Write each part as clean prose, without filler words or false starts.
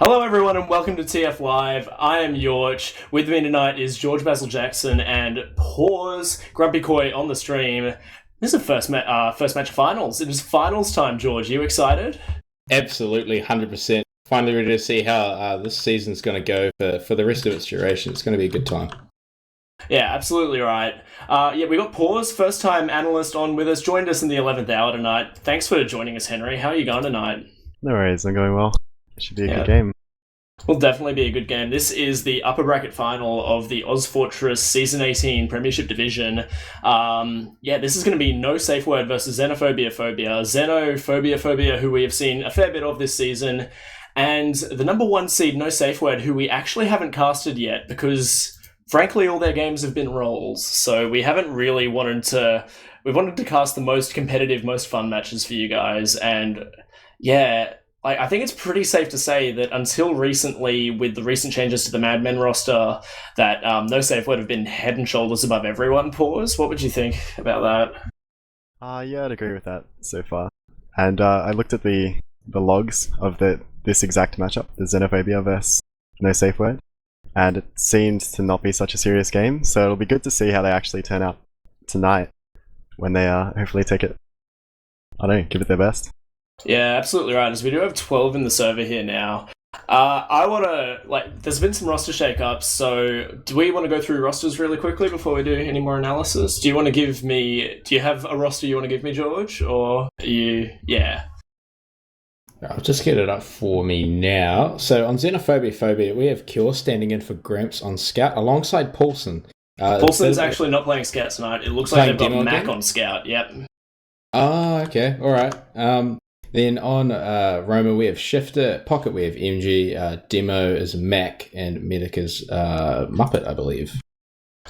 Hello everyone and welcome to TF Live. I am yauch. With me tonight is George Basil Jackson and Pause GrumpyKoi on the stream. This is the first match of finals. It is finals time, George. Are you excited? Absolutely, 100%. Finally ready to see how this season's going to go for the rest of its duration. It's going to be a good time. Yeah, absolutely right. We got Pause, first time analyst on with us, joined us in the 11th hour tonight. Thanks for joining us, Henry. How are you going tonight? No worries, I'm going well. It should be a good game. Will definitely be a good game. This is the upper bracket final of the ozfortress Season 18 Premiership Division. This is going to be No Safeword versus xenophobiaphobia. Xenophobiaphobia, who we have seen a fair bit of this season, and the number one seed, No Safeword, who we actually haven't casted yet because, frankly, all their games have been rolls. So we haven't really wanted to... We've wanted to cast the most competitive, most fun matches for you guys, and yeah... I think it's pretty safe to say that until recently, with the recent changes to the Mad Men roster, that No Safe would have been head and shoulders above everyone. Pause. What would you think about that? Yeah, I'd agree with that so far. And I looked at the logs of this exact matchup, the Xenophobia versus No Safe Word, and it seemed to not be such a serious game, so it'll be good to see how they actually turn out tonight when they hopefully take it, give it their best. Yeah, absolutely right. As we do have 12 in the server here now. I want to, there's been some roster shakeups, so do we want to go through rosters really quickly before we do any more analysis? Do you have a roster you want to give me, George? Or are you, yeah. I'll just get it up for me now. So on Xenophobiaphobia, we have Cure standing in for Gramps on Scout alongside Paulson. Paulson's actually not playing Scout tonight. It looks like they've got Mac on Scout, yep. Oh, okay, alright. Then on Roma, we have Shifter. Pocket, we have MG. Demo is Mac. And Medic is Muppet, I believe.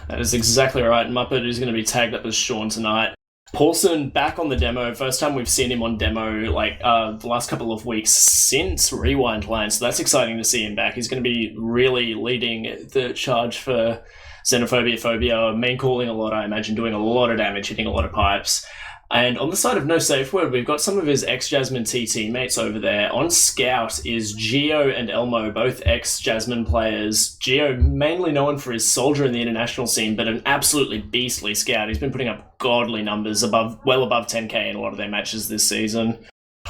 That is exactly right. Muppet is going to be tagged up as Sean tonight. Paulson back on the demo. First time we've seen him on demo the last couple of weeks since Rewind Line. So that's exciting to see him back. He's going to be really leading the charge for Xenophobiaphobia. Main calling a lot, I imagine, doing a lot of damage, hitting a lot of pipes. And on the side of No Safe Word, we've got some of his ex-Jasmine T teammates over there. On Scout is Geo and Elmo, both ex-Jasmine players. Geo mainly known for his soldier in the international scene, but an absolutely beastly Scout. He's been putting up godly numbers, well above 10k in a lot of their matches this season.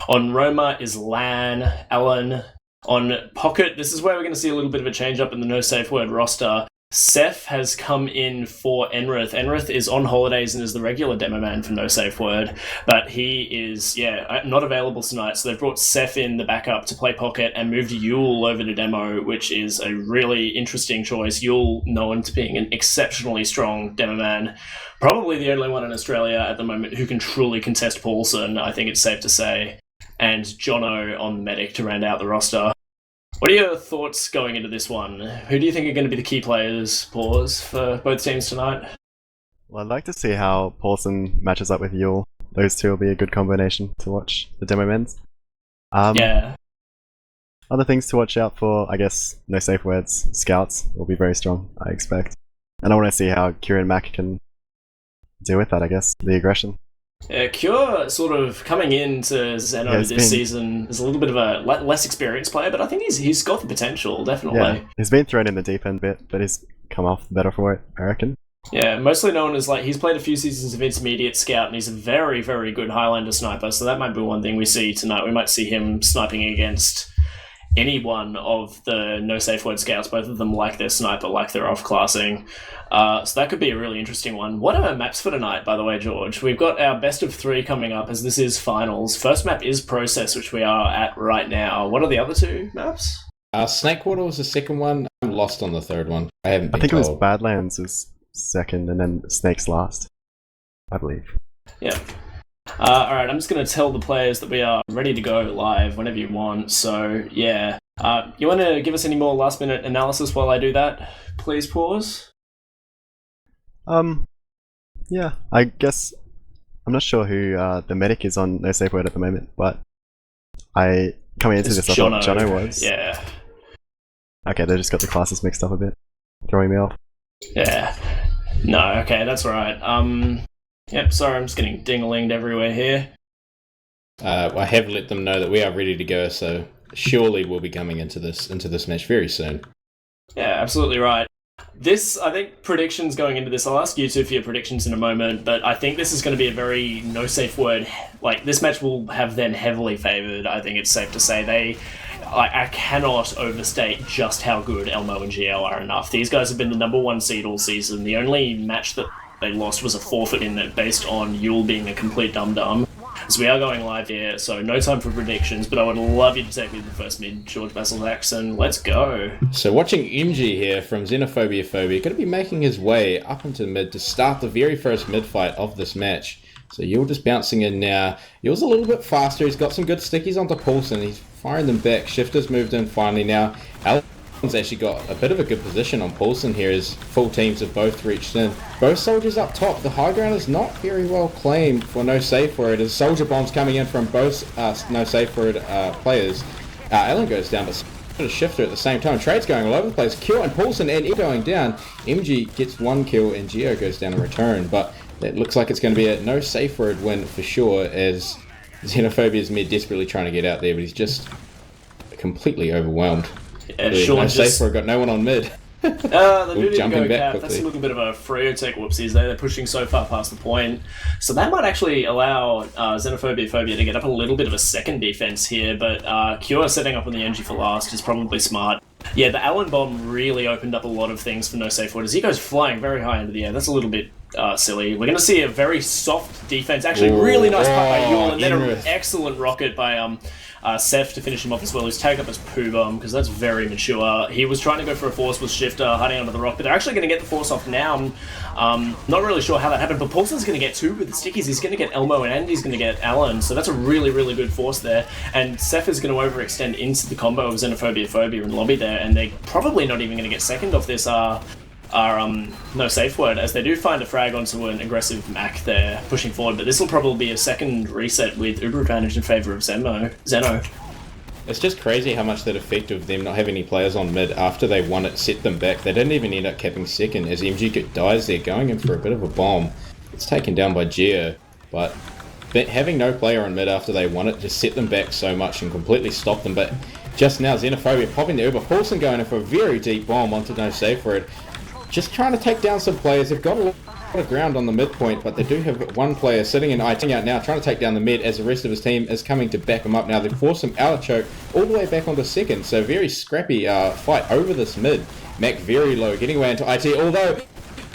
On Roma is Lan, Alan. On Pocket, this is where we're going to see a little bit of a change up in the No Safe Word roster. Seth has come in for Enrith. Enrith is on holidays and is the regular demo man for No Safe Word, but he is, not available tonight, so they've brought Seth in the backup to play Pocket and moved Yule over to demo, which is a really interesting choice. Yule, known to being an exceptionally strong demo man, probably the only one in Australia at the moment who can truly contest Paulson, I think it's safe to say, and Jono on Medic to round out the roster. What are your thoughts going into this one? Who do you think are going to be the key players, Pause, for both teams tonight? Well, I'd like to see how Paulson matches up with Yule. Those two will be a good combination to watch, the demo men's. Yeah. Other things to watch out for, I guess, No Safe Words. Scouts will be very strong, I expect. And I want to see how Kieran Mack can deal with that, I guess, the aggression. Cure sort of coming into Zeno this season is a little bit of a less experienced player, but I think he's got the potential, definitely. Yeah, he's been thrown in the deep end a bit, but he's come off better for it, I reckon. Yeah, mostly known as he's played a few seasons of Intermediate Scout, and he's a very, very good Highlander sniper, so that might be one thing we see tonight. We might see him sniping against any one of the No Safe Word Scouts. Both of them like their sniper, like their off-classing. So that could be a really interesting one. What are our maps for tonight, by the way, George? We've got our best of 3 coming up, as this is finals. First map is Process, which we are at right now. What are the other 2 maps? Snakewater was the second one. I'm lost on the third one. I think it was Badlands was second, and then Snake's last, I believe. Yeah. Alright, I'm just going to tell the players that we are ready to go live whenever you want, so yeah. You want to give us any more last minute analysis while I do that? Please pause. Yeah, I guess I'm not sure who the medic is on No Safe Word at the moment, but coming into this, I thought Jono was. Yeah. Okay, they just got the classes mixed up a bit, throwing me off. Yeah. No, okay, that's right. Yep, sorry, I'm just getting ding-a-linged everywhere here. I have let them know that we are ready to go, so surely will be coming into this match very soon. Yeah, absolutely right. This, I think, predictions going into this, I'll ask you two for your predictions in a moment, but I think this is going to be a very no safe word. Like, this match will have them heavily favoured, I think it's safe to say. I cannot overstate just how good Elmo and Gio are enough. These guys have been the number 1 seed all season. The only match that they lost was a forfeit in it based on Yule being a complete dum-dum. So we are going live here, so no time for predictions, but I would love you to take me to the first mid, George Basil-Jackson. Let's go. So watching MG here from xenophobiaphobia, going to be making his way up into mid to start the very first mid fight of this match. So Yule just bouncing in now. Yule's a little bit faster. He's got some good stickies onto Paulson. He's firing them back. Shifter's moved in finally now. Alan's actually got a bit of a good position on Paulson here as full teams have both reached in. Both soldiers up top. The high ground is not very well claimed for no safe word as soldier bombs coming in from both no safe word players. Alan goes down, but a Shifter at the same time. Trade's going all over the place. Q and Paulson and E going down. MG gets 1 kill and Gio goes down in return, but it looks like it's going to be a no safe word win for sure as Xenophobia's mid desperately trying to get out there, but he's just completely overwhelmed. Yeah, Sean no just... safe word, got no one on mid. They do need to go cap. That's a little bit of a Freo tech whoopsies there. They're pushing so far past the point. So that might actually allow Xenophobiaphobia to get up a little bit of a second defense here, but Cure setting up on the NG for last is probably smart. Yeah, the Allen bomb really opened up a lot of things for no safe word as he goes flying very high into the air. That's a little bit silly. We're going to see a very soft defense. Actually, really nice putt by Yule, and then an excellent rocket by Seth to finish him off as well. He's tagged up as poo bomb because that's very mature. He was trying to go for a force with Shifter hiding under the rock, but they're actually going to get the force off now. Not really sure how that happened, but Paulson's going to get 2 with the stickies. He's going to get Elmo and he's going to get Alan, so that's a really, really good force there. And Seth is going to overextend into the combo of Xenophobiaphobia and Lobby there, and they're probably not even going to get second off this no safe word, as they do find a frag onto an aggressive Mac there pushing forward, but this will probably be a second reset with Uber advantage in favour of Zeno. It's just crazy how much that effect of them not having any players on mid after they won it set them back. They didn't even end up capping second as MG dies there, going in for a bit of a bomb. It's taken down by Gio, but having no player on mid after they won it just set them back so much and completely stopped them. But just now Xenophobia popping the Uber, Paulson going in for a very deep bomb onto no safe word. Just trying to take down some players. They've got a lot of ground on the midpoint, but they do have one player sitting in IT out now, trying to take down the mid as the rest of his team is coming to back him up now. They force him out of choke all the way back onto second, so very scrappy fight over this mid. Mac very low, getting away into IT, although,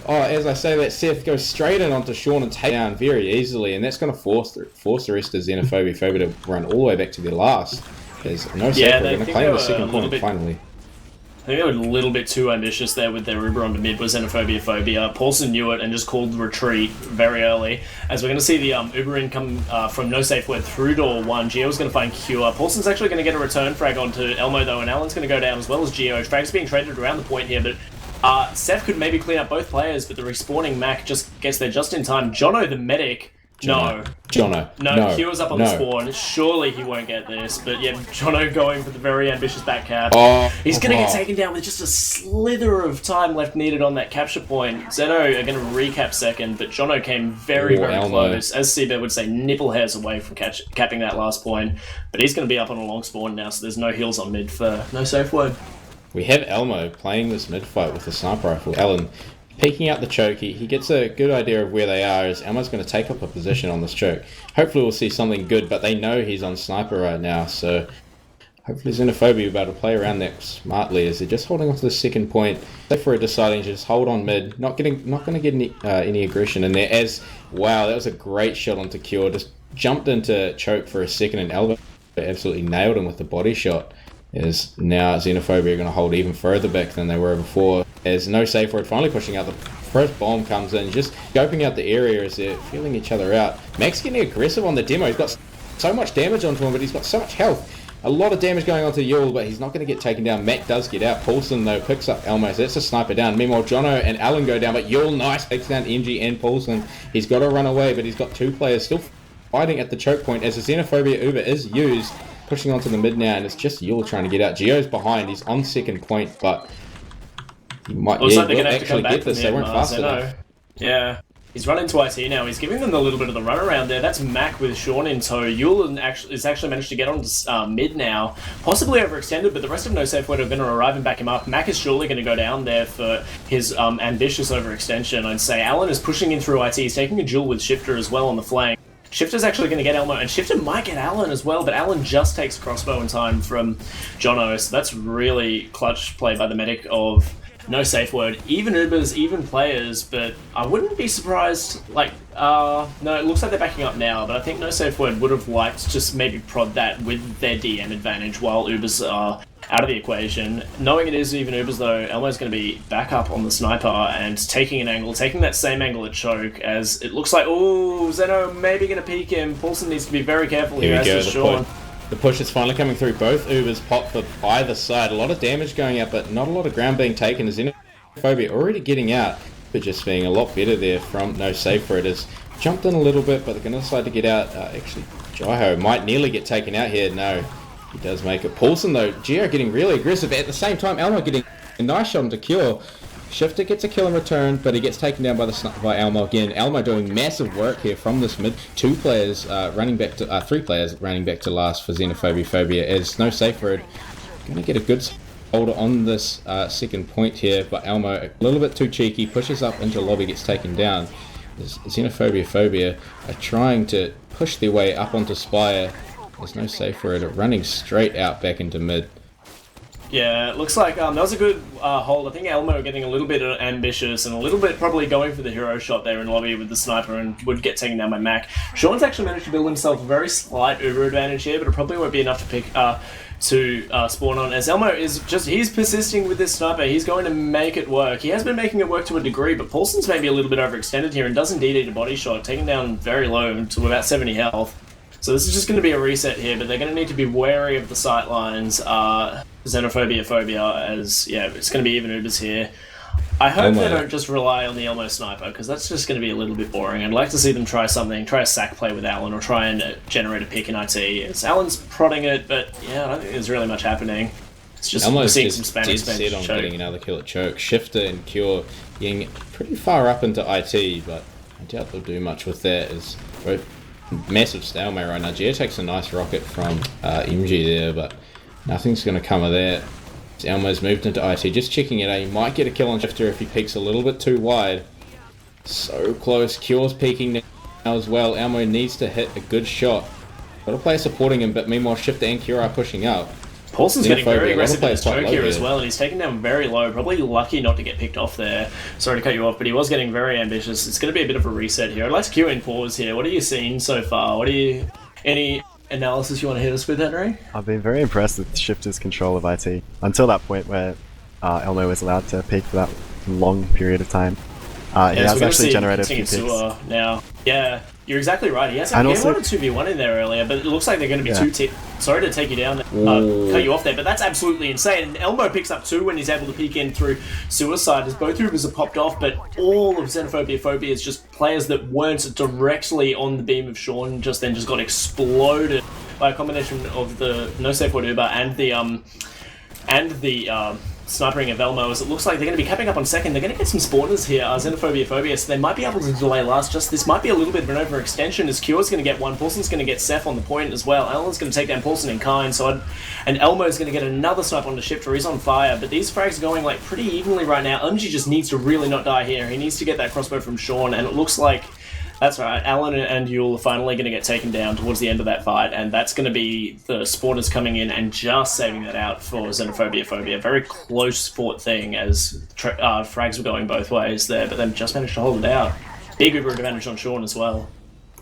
as I say that, Seth goes straight in onto Sean and take down very easily, and that's going to force the rest of Xenophobiaphobia to run all the way back to their last. There's no safe, we're going to claim the second point finally. I think they were a little bit too ambitious there with their Uber onto mid with Xenophobiaphobia. Paulson knew it and just called the retreat very early. As we're going to see the Uber in come from no safe word through door 1. Gio's going to find Cure. Paulson's actually going to get a return frag onto Elmo though, and Alan's going to go down as well as Gio. Frags being traded around the point here, but Seth could maybe clean up both players, but the respawning Mac just gets there just in time. Jono the medic. Jono. Q's up on the spawn. Surely he won't get this. But yeah, Jono going for the very ambitious back cap. He's going to get taken down with just a slither of time left needed on that capture point. Zeno are going to recap second, but Jono came very close. As Seabed would say, nipple hairs away from capping that last point. But he's going to be up on a long spawn now, so there's no heals on mid for no safe word. We have Elmo playing this mid fight with the sniper rifle. Alan peeking out the choke, he gets a good idea of where they are as Elmo's going to take up a position on this choke. Hopefully we'll see something good, but they know he's on sniper right now, so hopefully Xenophobia will be able to play around that smartly as they're just holding on to the second point. Safeword deciding to just hold on mid, not going to get any aggression in there as, wow, that was a great shot onto Cure, just jumped into choke for a second and Elmo absolutely nailed him with the body shot. As now Xenophobia are going to hold even further back than they were before. As no safe word finally pushing out, the first bomb comes in, just scoping out the area as they're feeling each other out. Mac's getting aggressive on the demo. He's got so much damage onto him, but he's got so much health. A lot of damage going onto Yule, but he's not going to get taken down. Mac does get out. Paulson, though, picks up Elmo, so that's a sniper down. Meanwhile, Jono and Alan go down, but Yule, nice, takes down MG and Paulson. He's got to run away, but he's got 2 players still fighting at the choke point as the Xenophobia Uber is used. Pushing onto the mid now, and it's just Yule trying to get out. Gio's behind, he's on second point, but he might Looks like they're will going to have to actually come back get this. They weren't fast enough. Yeah. He's run into IT now. He's giving them a little bit of the run around there. That's Mac with Sean in tow. Yule is actually managed to get on to mid now. Possibly overextended, but the rest of No Safe Word are going to arrive and back him up. Mac is surely going to go down there for his ambitious overextension, I'd say. Alan is pushing in through IT. He's taking a duel with Shifter as well on the flank. Shifter's actually going to get Elmo, and Shifter might get Alan as well, but Alan just takes crossbow in time from Jono, so that's really clutch play by the medic of No Safe Word. Even Ubers, even players, but I wouldn't be surprised, no, it looks like they're backing up now, but I think No Safe Word would have liked to just maybe prod that with their DM advantage while Ubers are out of the equation. Knowing it is even Ubers though, Elmo's going to be back up on the sniper and taking an angle, taking that same angle at choke as it looks like, ooh, Zeno maybe going to peek him. Paulson needs to be very careful here, as does Sean. The push is finally coming through. Both Ubers pop for either side. A lot of damage going out, but not a lot of ground being taken. Xenophobia already getting out, but just being a lot better there from No Safe Word. Has jumped in a little bit, but they're going to decide to get out. Actually, Jaiho might nearly get taken out here. No. He does make it. Paulson, though, Gio getting really aggressive. At the same time, Elmo getting a nice shot to kill. Shifter gets a kill in return, but he gets taken down by Elmo again. Elmo doing massive work here from this mid. 3 players running back to last for xenophobiaphobia, as No Safe Word going to get a good hold on this second point here, but Elmo a little bit too cheeky, pushes up into lobby, gets taken down. Xenophobiaphobia are trying to push their way up onto Spire. There's No Safe Word running straight out back into mid. Yeah, it looks like that was a good hold. I think Elmo getting a little bit ambitious and a little bit probably going for the hero shot there in lobby with the sniper and would get taken down by Mac. Sean's actually managed to build himself a very slight Uber advantage here, but it probably won't be enough to pick spawn on, as Elmo is he's persisting with this sniper. He's going to make it work. He has been making it work to a degree, but Paulson's maybe a little bit overextended here and does indeed eat a body shot, taking down very low to about 70 health. So this is just going to be a reset here, but they're going to need to be wary of the sightlines. Xenophobiaphobia, as it's going to be even Ubers here. I hope they don't just rely on the Elmo sniper, because that's just going to be a little bit boring. I'd like to see them try something, try a sack play with Alan, or try and generate a pick in IT. As Alan's prodding it, but I don't think there's really much happening. It's just Elmo's seeing just some Spanish dead set on getting another kill at choke. Shifter and Cure getting pretty far up into IT, but I doubt they'll do much with that. As both massive stalemate right now. Geo takes a nice rocket from MG there, but nothing's going to come of that. Elmo's moved into IT, just checking it out. He might get a kill on Shifter if he peeks a little bit too wide. So close. Cure's peeking now as well. Elmo needs to hit a good shot. Got a player supporting him, but meanwhile Shifter and Cure are pushing up. Paulson's getting very aggressive in his choke here as well, and he's taken down very low. Probably lucky not to get picked off there. Sorry to cut you off, but he was getting very ambitious. It's going to be a bit of a reset here. I'd like to cue in pause here. What are you seeing so far? Any analysis you want to hit us with, Henry? I've been very impressed with Shifter's control of IT until that point where Elmo was allowed to peek for that long period of time. He has actually generated a few picks. Now. Yeah, you're exactly right. He has a 2v1 in there earlier, but it looks like they're going to be sorry to take you down, cut you off there, but that's absolutely insane. And Elmo picks up 2 when he's able to peek in through Suicide, as both Ubers are popped off, but all of Xenophobiaphobia is just players that weren't directly on the beam of Sean, just got exploded by a combination of the No Safe Word Uber and the snipering of Elmo, as it looks like they're going to be capping up on second. They're going to get some spawners here, Xenophobiaphobia, so they might be able to delay last. Just this might be a little bit of an overextension, as Cure's going to get one, Paulson's going to get Seth on the point as well. Alan's going to take down Paulson in kind, and Elmo's going to get another snipe on the Shifter. He's on fire, but these frags are going pretty evenly right now. Umji just needs to really not die here. He needs to get that crossbow from Sean, and it looks like that's right. Alan and Yule are finally going to get taken down towards the end of that fight, and that's going to be the spawners coming in and just saving that out for Xenophobiaphobia. Very close fought thing, as frags were going both ways there, but then just managed to hold it out. Big Uber advantage on Sean as well.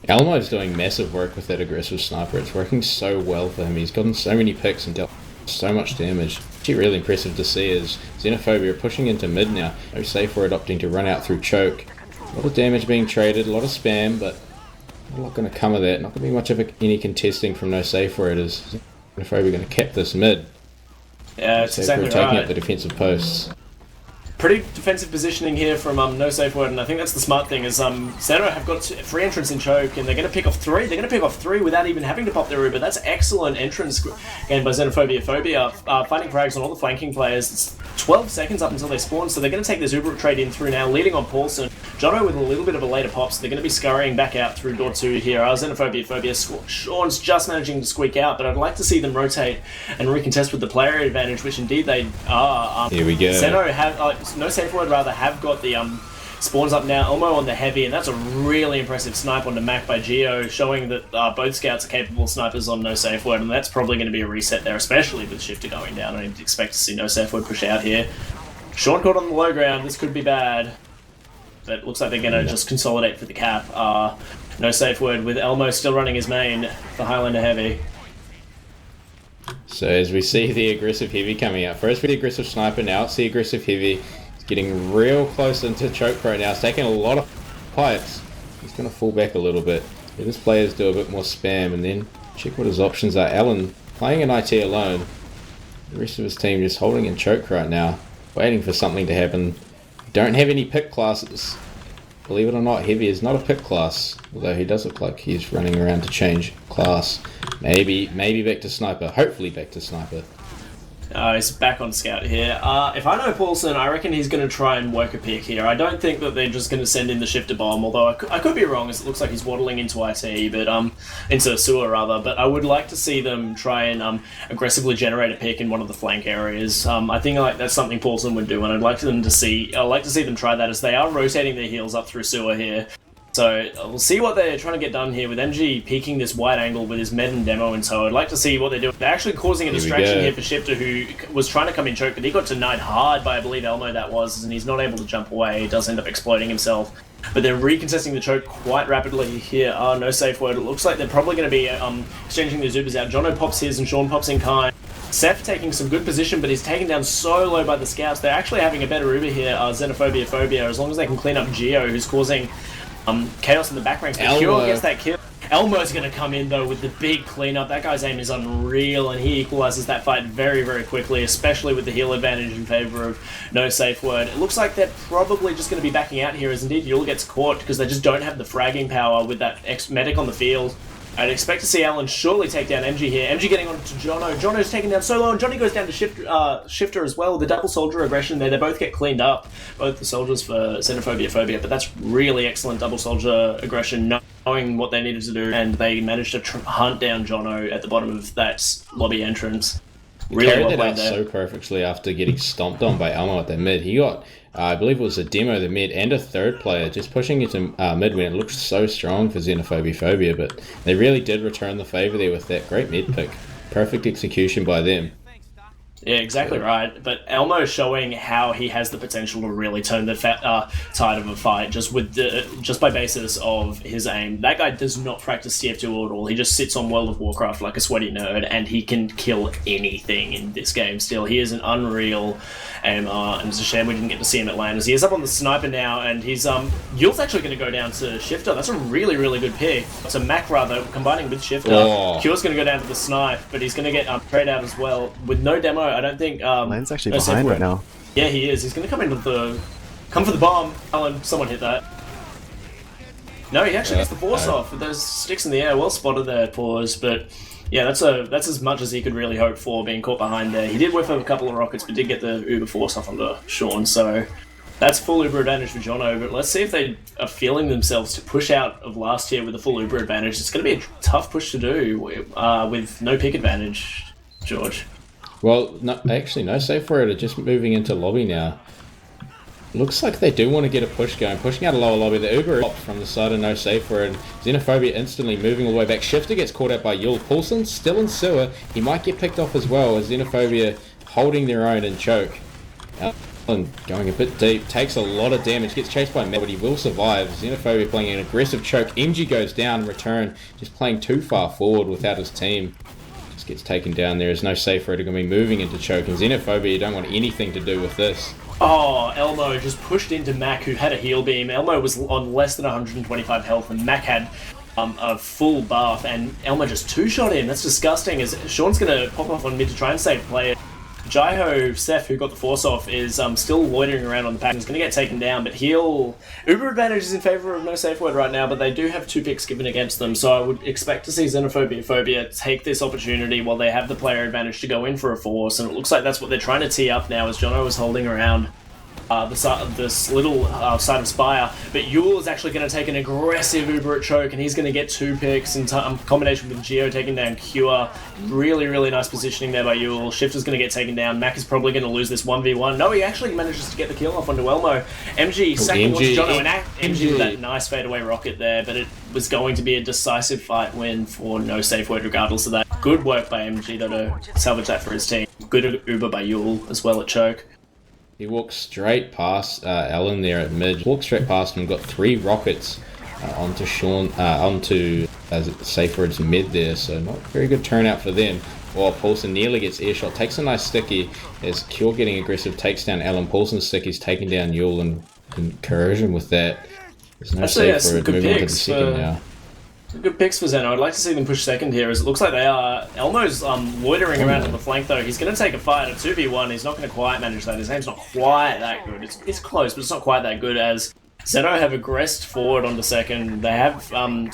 Elmo's doing massive work with that aggressive sniper. It's working so well for him. He's gotten so many picks and dealt so much damage. Actually really impressive to see, as Xenophobia are pushing into mid now. No Safe Word opting to run out through choke. A lot of damage being traded, a lot of spam, but not a lot going to come of that. Not going to be much of any contesting from No Safe Word, as Xenophobia going to cap this mid. Yeah, it's exactly right. Taking up the defensive posts. Pretty defensive positioning here from no safe word, and I think that's the smart thing. Is Xeno have got free entrance in choke, and they're going to pick off 3. They're going to pick off 3 without even having to pop their Uber. That's excellent entrance gained by xenophobiaphobia, finding frags on all the flanking players. It's 12 seconds up until they spawn, so they're going to take this Uber trade in through now, leading on Paulson. Jono with a little bit of a later pop, so they're going to be scurrying back out through door 2 here. Xenophobiaphobia, Sean's just managing to squeak out, but I'd like to see them rotate and recontest with the player advantage, which indeed they are. Here we go. Xeno have no safe word rather have got the spawns up now. Elmo on the heavy, and that's a really impressive snipe onto Mac by Geo, showing that both scouts are capable snipers on no safe word, and that's probably going to be a reset there, especially with Shifter going down. I expect to see no safe word push out here. Sean caught on the low ground. This could be bad, but it looks like they're going to just consolidate for the cap. No safe word with Elmo still running his main for Highlander heavy. So as we see the aggressive heavy coming out, first for the aggressive sniper, now it's the aggressive heavy. He's getting real close into choke right now. It's taking a lot of pipes. He's going to fall back a little bit. Let his players do a bit more spam and then check what his options are. Alan playing an IT alone. The rest of his team just holding in choke right now, waiting for something to happen. Don't have any pick classes. Believe it or not, heavy is not a pick class, although he does look like he's running around to change class. Maybe back to sniper. Hopefully back to sniper. He's back on scout here. If I know Paulson, I reckon he's going to try and work a pick here. I don't think that they're just going to send in the shifter bomb, although I could be wrong, as it looks like he's waddling into IT, but into sewer rather. But I would like to see them try and aggressively generate a pick in one of the flank areas. I think that's something Paulson would do, and I'd like to see them try that, as they are rotating their heels up through sewer here. So we'll see what they're trying to get done here with MG peeking this wide angle with his med and demo, and so I'd like to see what they're doing. They're actually causing a distraction here for Shifter, who was trying to come in choke, but he got denied hard by, I believe, Elmo that was, and he's not able to jump away. He does end up exploding himself. But they're recontesting the choke quite rapidly here. No safe word. It looks like they're probably going to be exchanging their Zubers out. Jono pops his and Sean pops in kind. Seth taking some good position, but he's taken down so low by the scouts. They're actually having a better Uber here, xenophobiaphobia, as long as they can clean up Geo, who's causing chaos in the back ranks. But Cure gets that kill. Elmo's going to come in, though, with the big cleanup. That guy's aim is unreal, and he equalizes that fight very, very quickly, especially with the heal advantage in favor of no safe word. It looks like they're probably just going to be backing out here, as indeed Yul gets caught, because they just don't have the fragging power with that medic on the field. I'd expect to see Alan surely take down MG here. MG getting on to Jono. Jono's taken down so low, and Johnny goes down to Shifter as well. The double soldier aggression there. They both get cleaned up, both the soldiers for xenophobiaphobia, but that's really excellent double soldier aggression, knowing what they needed to do, and they managed to hunt down Jono at the bottom of that lobby entrance. Really well played there. So perfectly after getting stomped on by Elmo at the mid. He got, I believe it was a demo, the mid, and a third player just pushing into mid when it looked so strong for xenophobiaphobia, but they really did return the favour there with that great mid pick. Perfect execution by them. Yeah, exactly right. But Elmo showing how he has the potential to really turn the tide of a fight just by basis of his aim. That guy does not practice TF2 at all. He just sits on World of Warcraft like a sweaty nerd, and he can kill anything in this game still. He is an unreal AMR, and it's a shame we didn't get to see him at lane, as he is up on the sniper now, and he's Yul's actually going to go down to Shifter. That's a really, really good pick. So Mac, rather, combining with Shifter. Oh. Cure's going to go down to the snipe, but he's going to get trade out as well. With no demo, I don't think... Lane's actually behind right now. Yeah, he is. He's going to come into the... Come for the bomb. Alan, someone hit that. No, he actually gets the force off with those sticks in the air. Well spotted there, Pause, but... Yeah, that's as much as he could really hope for, being caught behind there. He did whiff a couple of rockets, but did get the Uber force off onto Sean, so... That's full Uber advantage for Jono, but let's see if they are feeling themselves to push out of last year with a full Uber advantage. It's going to be a tough push to do with no pick advantage, George. Well, no, actually, no safe word are just moving into lobby now. Looks like they do want to get a push going, pushing out a lower lobby. The Uber pops from the side of no safe word. Xenophobia instantly moving all the way back. Shifter gets caught out by Yul. Paulson still in sewer. He might get picked off as well, as Xenophobia holding their own in choke. Alan going a bit deep, takes a lot of damage, gets chased by Matt, but he will survive. Xenophobia playing an aggressive choke. MG goes down in return, just playing too far forward without his team. Just gets taken down. There is no safe word. They're going to be moving into choke, and Xenophobia don't want anything to do with this. Oh, Elmo just pushed into Mac, who had a heal beam. Elmo was on less than 125 health, and Mac had a full buff, and Elmo just two-shot him. That's disgusting, as Sean's going to pop off on mid to try and save player. Jaiho Seth, who got the force off, is still loitering around on the pack. He's going to get taken down, but he'll... Uber advantage is in favour of no safe word right now, but they do have 2 picks given against them, so I would expect to see xenophobiaphobia take this opportunity while they have the player advantage to go in for a force, and it looks like that's what they're trying to tee up now as Jono is holding around this little side of Spire, but Yule is actually going to take an aggressive Uber at choke, and he's going to get 2 picks in combination with Geo taking down Cure. Really, really nice positioning there by Yule. Shifter's going to get taken down. Mac is probably going to lose this 1v1. No, he actually manages to get the kill off onto Elmo. MG second watches Jono, and MG with that nice fadeaway rocket there, but it was going to be a decisive fight win for no safe word regardless of that. Good work by MG though to salvage that for his team. Good Uber by Yule as well at choke. He walks straight past Alan there at mid. Walks straight past him. Got 3 rockets onto Sean, onto Safeword's mid there. So not very good turnout for them. While Paulson nearly gets earshot, takes a nice sticky. As Cure getting aggressive, takes down Alan. Paulson's sticky's taking down Yule and Corrosion with that. There's no Safeword moving on to the second now. Good picks for Zeno. I'd like to see them push second here, as it looks like they are. Elmo's loitering around on the flank, though. He's going to take a fight at 2v1. He's not going to quite manage that. His aim's not quite that good. It's close, but it's not quite that good, as Zeno have aggressed forward onto second. They have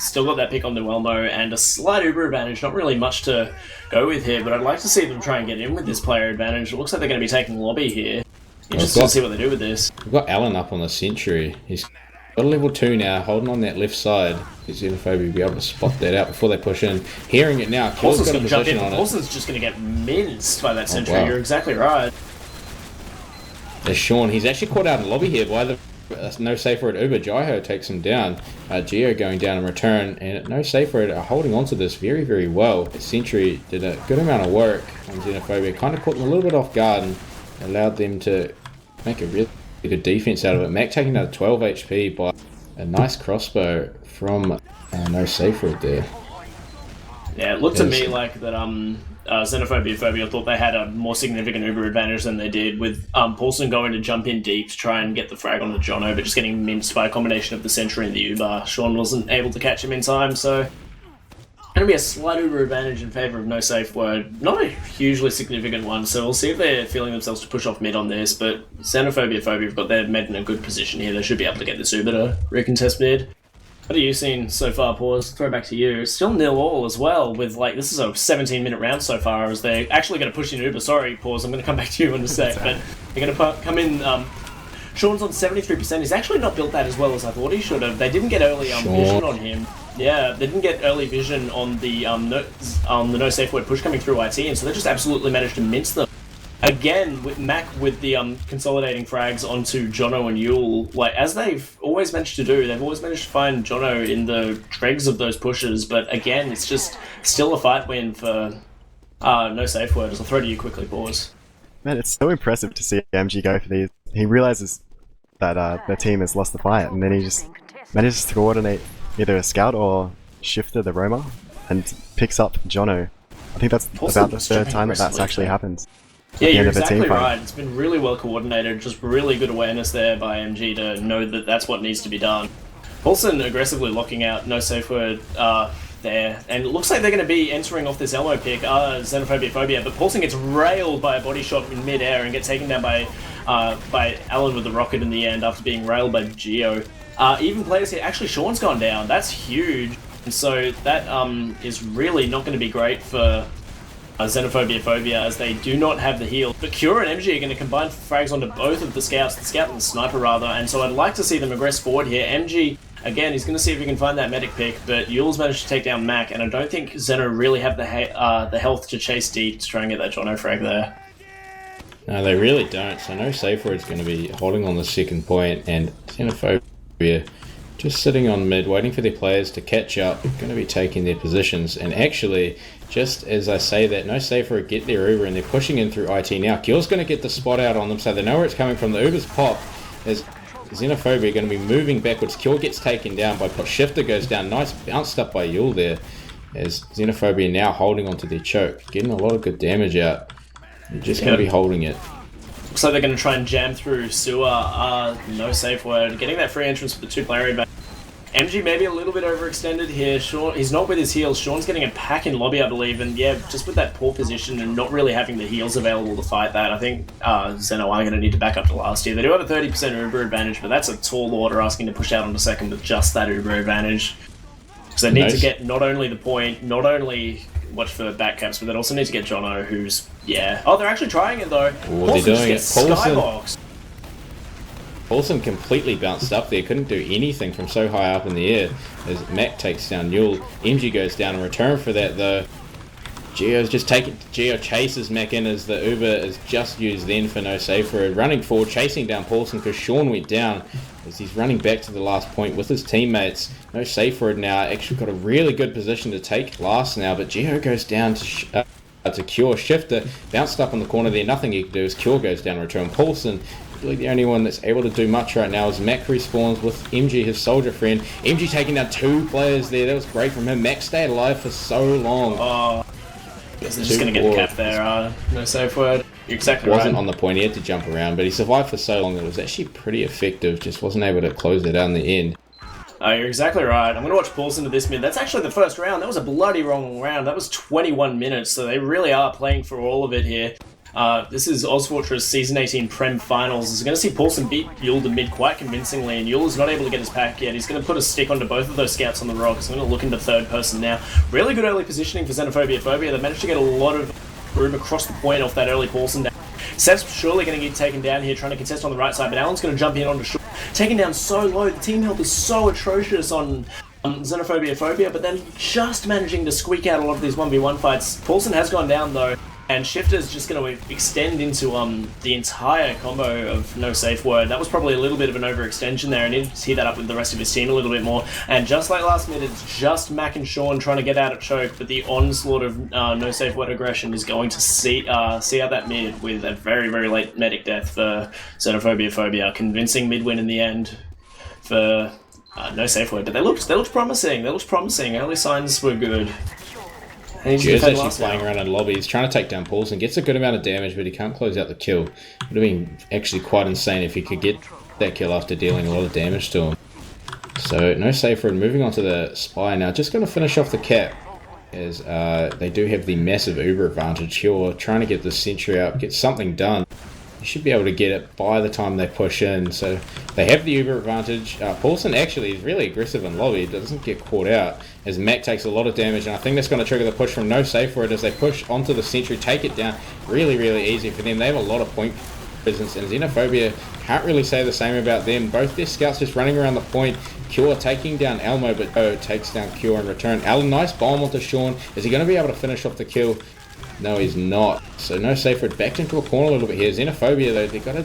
still got that pick onto Elmo, and a slight Uber advantage. Not really much to go with here, but I'd like to see them try and get in with this player advantage. It looks like they're going to be taking lobby here. Interested to see what they do with this. We've got Alan up on the sentry. He's got a level 2 now, holding on that left side. Xenophobia will be able to spot that out before they push in. Hearing it now, Paulson's got a position on it. Paulson's just going to get minced by that sentry. Wow. You're exactly right. There's Sean. He's actually caught out in lobby here by the no safe word Uber. Jaiho takes him down. Geo going down in return, and no safe word are holding on to this very, very well. The sentry did a good amount of work on Xenophobia. Kind of caught them a little bit off guard and allowed them to make a really good defense out of it. Mac taking out 12 HP by a nice crossbow from no safe word there. Yeah, it looked to me like that xenophobiaphobia thought they had a more significant Uber advantage than they did, with Paulson going to jump in deep to try and get the frag on the Jono, but just getting minced by a combination of the sentry and the Uber. Sean wasn't able to catch him in time, so going to be a slight Uber advantage in favour of no safe word. Not a hugely significant one, so we'll see if they're feeling themselves to push off mid on this, but xenophobiaphobia have got their mid in a good position here. They should be able to get this Uber to recontest mid. What have you seen so far, Pause? Throw back to you. It's still 0-all as well, with this is a 17-minute round so far, as they're actually going to push in Uber. Sorry, Pause, I'm going to come back to you in a sec, but they're going to come in. Sean's on 73%. He's actually not built that as well as I thought he should have. They didn't get early vision on him. Yeah, they didn't get early vision on the no safe word push coming through IT, and so they just absolutely managed to mince them. Again, with Mac with the consolidating frags onto Jono and Yule, as they've always managed to do, they've always managed to find Jono in the dregs of those pushes, but again, it's just still a fight win for no safe word. I'll throw to you quickly, Pause. Man, it's so impressive to see MG go for these. He realizes that their team has lost the fight, and then he just manages to coordinate either a scout or Shifter the roamer, and picks up Jono. I think that's about the 3rd time that's actually happened. Yeah, you're exactly right. It's been really well coordinated, just really good awareness there by MG to know that that's what needs to be done. Paulson aggressively locking out no safe word there, and it looks like they're going to be entering off this Elmo pick, xenophobiaphobia, but Paulson gets railed by a body shot in mid-air and gets taken down by Alan with the rocket in the end after being railed by Geo. Even players here, actually Sean's gone down, that's huge, and so that is really not going to be great for xenophobiaphobia, as they do not have the heal. But Cure and MG are going to combine frags onto both of the scouts, the scout and the sniper rather, and so I'd like to see them aggress forward here. MG, again, he's going to see if he can find that medic pick, but Yule's managed to take down Mac, and I don't think Zeno really have the health to chase deep to try and get that Jono frag there. No, they really don't, so no safe word's going to be holding on the second point, and xenophobia just sitting on mid, waiting for their players to catch up, going to be taking their positions, and actually, just as I say that, no safer get their Uber, and they're pushing in through IT now. Kill's going to get the spot out on them, so they know where it's coming from. The Uber's pop as Xenophobia going to be moving backwards. Kill gets taken down by Shifter goes down. Nice bounced up by Yule there, as Xenophobia now holding onto their choke, getting a lot of good damage out. They're just going to be holding it. Looks like they're going to try and jam through sewer. No safe word. Getting that free entrance with the 2-player advantage. MG maybe a little bit overextended here. Sean, he's not with his heals. Sean's getting a pack in lobby, I believe, and yeah, just with that poor position and not really having the heals available to fight that, I think Xeno are going to need to back up to last year. They do have a 30% Uber advantage, but that's a tall order asking to push out onto second with just that Uber advantage. Because they need to get not only the point, not only watch for back caps, but they also need to get Jono, who's, yeah. Oh, they're actually trying it though. Oh, they're doing it. Skybox. Paulson completely bounced up there, couldn't do anything from so high up in the air as Mac takes down Yule. MG goes down in return for that though. Geo's just taking, Geo chases Mac in as the Uber is just used then for no safeword. Running forward, chasing down Paulson because Sean went down as he's running back to the last point with his teammates. No safeword now, actually got a really good position to take last now, but Geo goes down to Cure. Shifter bounced up in the corner there, nothing he can do as Cure goes down in return. Paulson, really the only one that's able to do much right now is Mac respawns with MG, his soldier friend. MG taking down 2 players there, that was great from him. Mac stayed alive for so long. Oh, guess they're just going to get the cap there, no safe word. You're exactly right. Wasn't on the point, he had to jump around, but he survived for so long that it was actually pretty effective, just wasn't able to close it out in the end. Oh, you're exactly right. I'm going to watch Paulson to this mid. That's actually the first round. That was a bloody wrong round. That was 21 minutes, so they really are playing for all of it here. This is ozfortress Season 18 Prem Finals. Is going to see Paulson beat Yule to mid quite convincingly, and Yule is not able to get his pack yet. He's going to put a stick onto both of those scouts on the rock. He's going to look into third person now. Really good early positioning for xenophobiaphobia. They managed to get a lot of room across the point off that early Paulson down. Seth's surely going to get taken down here, trying to contest on the right side, but Alan's going to jump in onto Sean. Taken down so low, the team health is so atrocious on xenophobiaphobia, but then just managing to squeak out a lot of these 1v1 fights. Paulson has gone down though, and Shifter's just going to extend into the entire combo of no safe word. That was probably a little bit of an overextension there, and needed to tee that up with the rest of his team a little bit more. And just like last minute, it's just Mac and Sean trying to get out of choke, but the onslaught of no safe word aggression is going to see out that mid with a very, very late medic death for xenophobiaphobia. Convincing mid win in the end for no safe word. But they looked promising. They looked promising. Early signs were good. He's actually flying around in lobby. He's trying to take down Paulson. Gets a good amount of damage, but he can't close out the kill. Would have been actually quite insane if he could get that kill after dealing a lot of damage to him. So, no safe word. Moving on to the spy now. Just going to finish off the cap, as they do have the massive Uber advantage here. Trying to get the sentry out, get something done. You should be able to get it by the time they push in. So they have the Uber advantage. Paulson actually is really aggressive in lobby. Doesn't get caught out as Mac takes a lot of damage. And I think that's going to trigger the push from no safe word as they push onto the sentry, take it down. Really, really easy for them. They have a lot of point presence. And Xenophobia can't really say the same about them. Both their scouts just running around the point. Cure taking down Elmo, but takes down Cure in return. Alan, nice bomb onto Sean. Is he going to be able to finish off the kill? No, he's not. So no safe word. Backed into a corner a little bit here. Xenophobia though, they got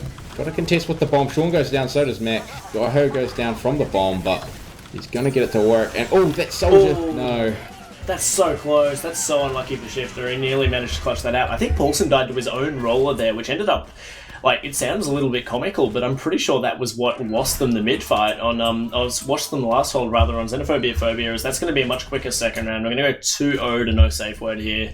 to contest with the bomb. Sean goes down, so does Mac. Yauch goes down from the bomb, but he's gonna get it to work. And oh, that soldier! Oh, no. That's so close. That's so unlucky for Shifter. He nearly managed to clutch that out. I think Paulson died to his own roller there, which ended up, like, it sounds a little bit comical, but I'm pretty sure that was what lost them the mid fight on lost them the last hold rather on Xenophobiaphobia, as that's going to be a much quicker second round. We're going to go 2-0 to no safe word here.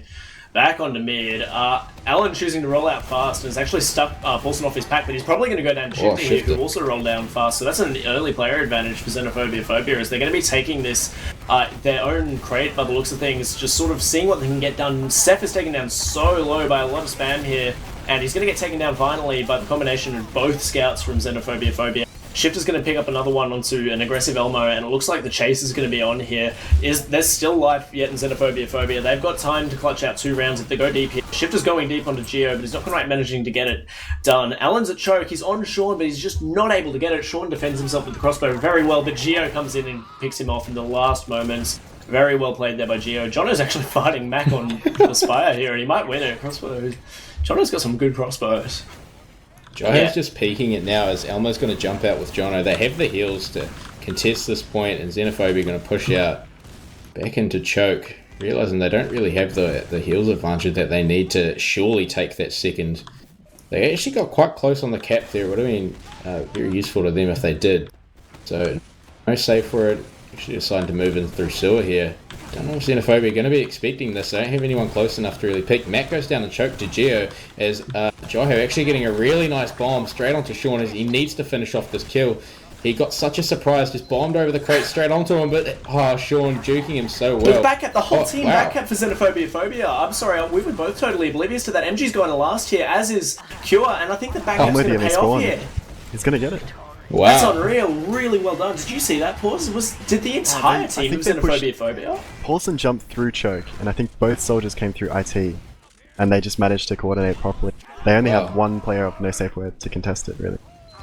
Back onto mid. Alan choosing to roll out fast and has actually stuck Paulson off his pack, but he's probably going to go down to Shifter here, who also rolled down fast. So that's an early player advantage for Xenophobiaphobia, as they're going to be taking this, their own crate by the looks of things, just sort of seeing what they can get done. Seth is taken down so low by a lot of spam here, and he's going to get taken down finally by the combination of both scouts from Xenophobiaphobia. Shifter's going to pick up another one onto an aggressive Elmo, and it looks like the chase is going to be on here. There's still life yet in Xenophobiaphobia. They've got time to clutch out 2 rounds if they go deep here. Shifter's going deep onto Geo, but he's not quite managing to get it done. Alan's at choke. He's on Sean, but he's just not able to get it. Sean defends himself with the crossbow very well, but Geo comes in and picks him off in the last moments. Very well played there by Geo. Jono's actually fighting Mac on the Spire here, and he might win it. Crossbow. Jono's got some good crossbows. Jono's just peeking it now as Elmo's going to jump out with Jono. They have the heals to contest this point, and Xenophobia going to push out back into choke, realizing they don't really have the heals advantage that they need to surely take that second. They actually got quite close on the cap there. It would have been very useful to them if they did. So no safe word. Actually decided to move in through sewer here. Don't know if Xenophobia going to be expecting this. They don't have anyone close enough to really pick. Mac goes down and choke to Geo as Joho actually getting a really nice bomb straight onto Sean as he needs to finish off this kill. He got such a surprise, just bombed over the crate straight onto him, but Sean juking him so well. Look back at the whole team, wow. back at for xenophobiaphobia. I'm sorry, we were both totally oblivious to that. MG's going to last here, as is Cure, and I think the backup's going to pay off here. He's going to get it. Wow. That's unreal, really well done. Did you see that, Pause? Did the entire team of xenophobiaphobia? Paulson jumped through choke, and I think both soldiers came through IT, and they just managed to coordinate properly. They only had one player of no safe word to contest it, really.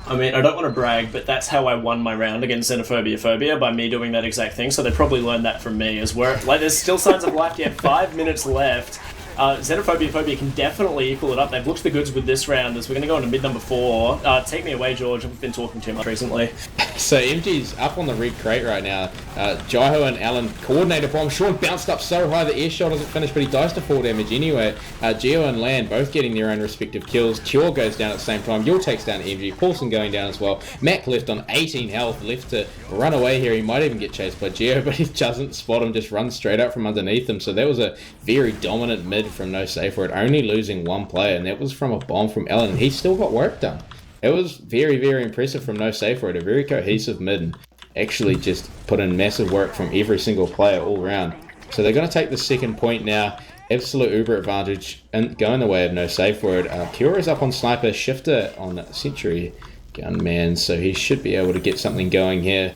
I mean, I don't want to brag, but that's how I won my round against xenophobiaphobia, by me doing that exact thing, so they probably learned that from me as well. Like, there's still signs of life, you have 5 minutes left. Xenophobiaphobia can definitely equal it up. They've looked the goods with this round, as we're going to go into mid number 4. Take me away, George. I've been talking too much recently. So MG's up on the red crate right now. Jaiho and Alan coordinate a bomb. Sean bounced up so high the air shot doesn't finish, but he dies to 4 damage anyway. Geo and Lan both getting their own respective kills. Cure goes down at the same time. Yauch takes down MG. Paulson going down as well. Mac left on 18 health, left to run away here. He might even get chased by Geo, but he doesn't spot him, just runs straight up from underneath him. So that was a very dominant mid from no safe word, only losing 1 player, and that was from a bomb from Alan. He still got work done. It was very, very impressive from no safe word, a very cohesive mid, and actually just put in massive work from every single player all round. So they're going to take the second point now. Absolute uber advantage and going the way of no safe word. Cure is up on sniper, Shifter on sentry gunman, so he should be able to get something going here.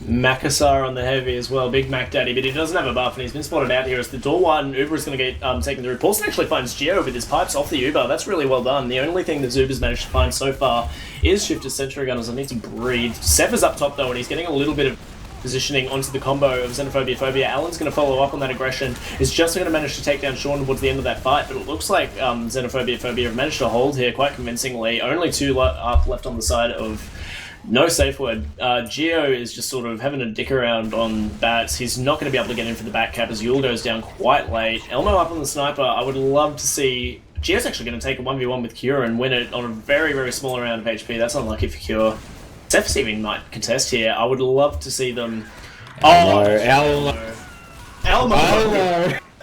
Makassar on the heavy as well, big Mac Daddy, but he doesn't have a buff and he's been spotted out here as the door one. Uber is going to get taken through. Paulson actually finds Geo with his pipes off the Uber. That's really well done. The only thing that Zuba's managed to find so far is Shifter's sentry gunners. I need to breathe. Seth is up top though, and he's getting a little bit of positioning onto the combo of xenophobiaphobia. Alan's going to follow up on that aggression. Is just going to manage to take down Sean towards the end of that fight, but it looks like xenophobiaphobia have managed to hold here quite convincingly. Only 2 left on the side of no safe word. Geo is just sort of having a dick around on bats. He's not going to be able to get in for the back cap as Yule goes down quite late. Elmo up on the sniper. I would love to see... Geo's actually going to take a 1v1 with Cure and win it on a very, very small amount of HP. That's unlucky for Cure. Seth even might contest here. I would love to see them... Elmo!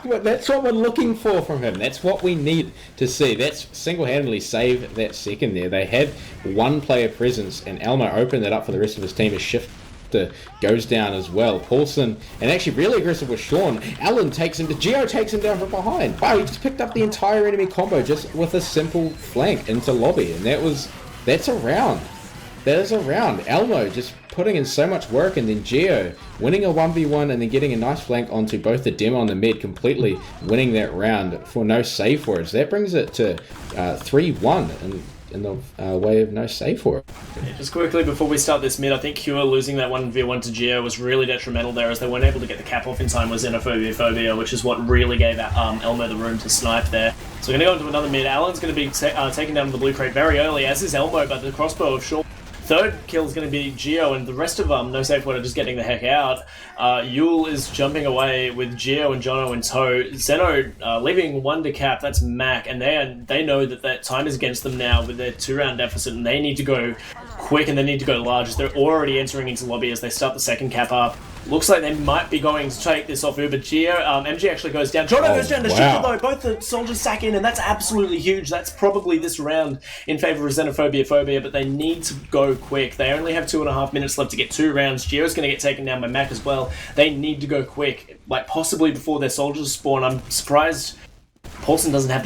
That's what we're looking for from him. That's what we need to see. That's single-handedly saved that second there. They had 1 player presence, and Elmo opened that up for the rest of his team as Shifter goes down as well. Paulson, and actually really aggressive with Sean. Alan takes him, Geo takes him down from behind. Wow, he just picked up the entire enemy combo just with a simple flank into lobby, and that's a round. That is a round. Elmo just putting in so much work, and then Geo winning a 1v1 and then getting a nice flank onto both the demo and the mid, completely winning that round for no safe words. That brings it to 3-1 in the way of no safe word. Yeah, just quickly before we start this mid, I think Cure losing that 1v1 to Geo was really detrimental there, as they weren't able to get the cap off in time with xenophobiaphobia, which is what really gave Elmo the room to snipe there. So we're going to go into another mid. Alan's going to be taken down to the blue crate very early, as is Elmo, but the crossbow of Shaw. Third kill is going to be Geo, and the rest of no safe word are just getting the heck out. Yule is jumping away with Geo and Jono in tow. Zeno leaving 1 to cap, that's Mac, and they know that time is against them now with their 2-round deficit, and they need to go quick and they need to go large, as they're already entering into lobby as they start the second cap up. Looks like they might be going to take this off Uber. Geo, MG actually goes down. Jono goes down to Shifter though. Both the soldiers sack in, and that's absolutely huge. That's probably this round in favour of xenophobiaphobia, but they need to go quick. They only have 2.5 minutes left to get 2 rounds. Geo's going to get taken down by Mac as well. They need to go quick, like possibly before their soldiers spawn. I'm surprised Paulson doesn't have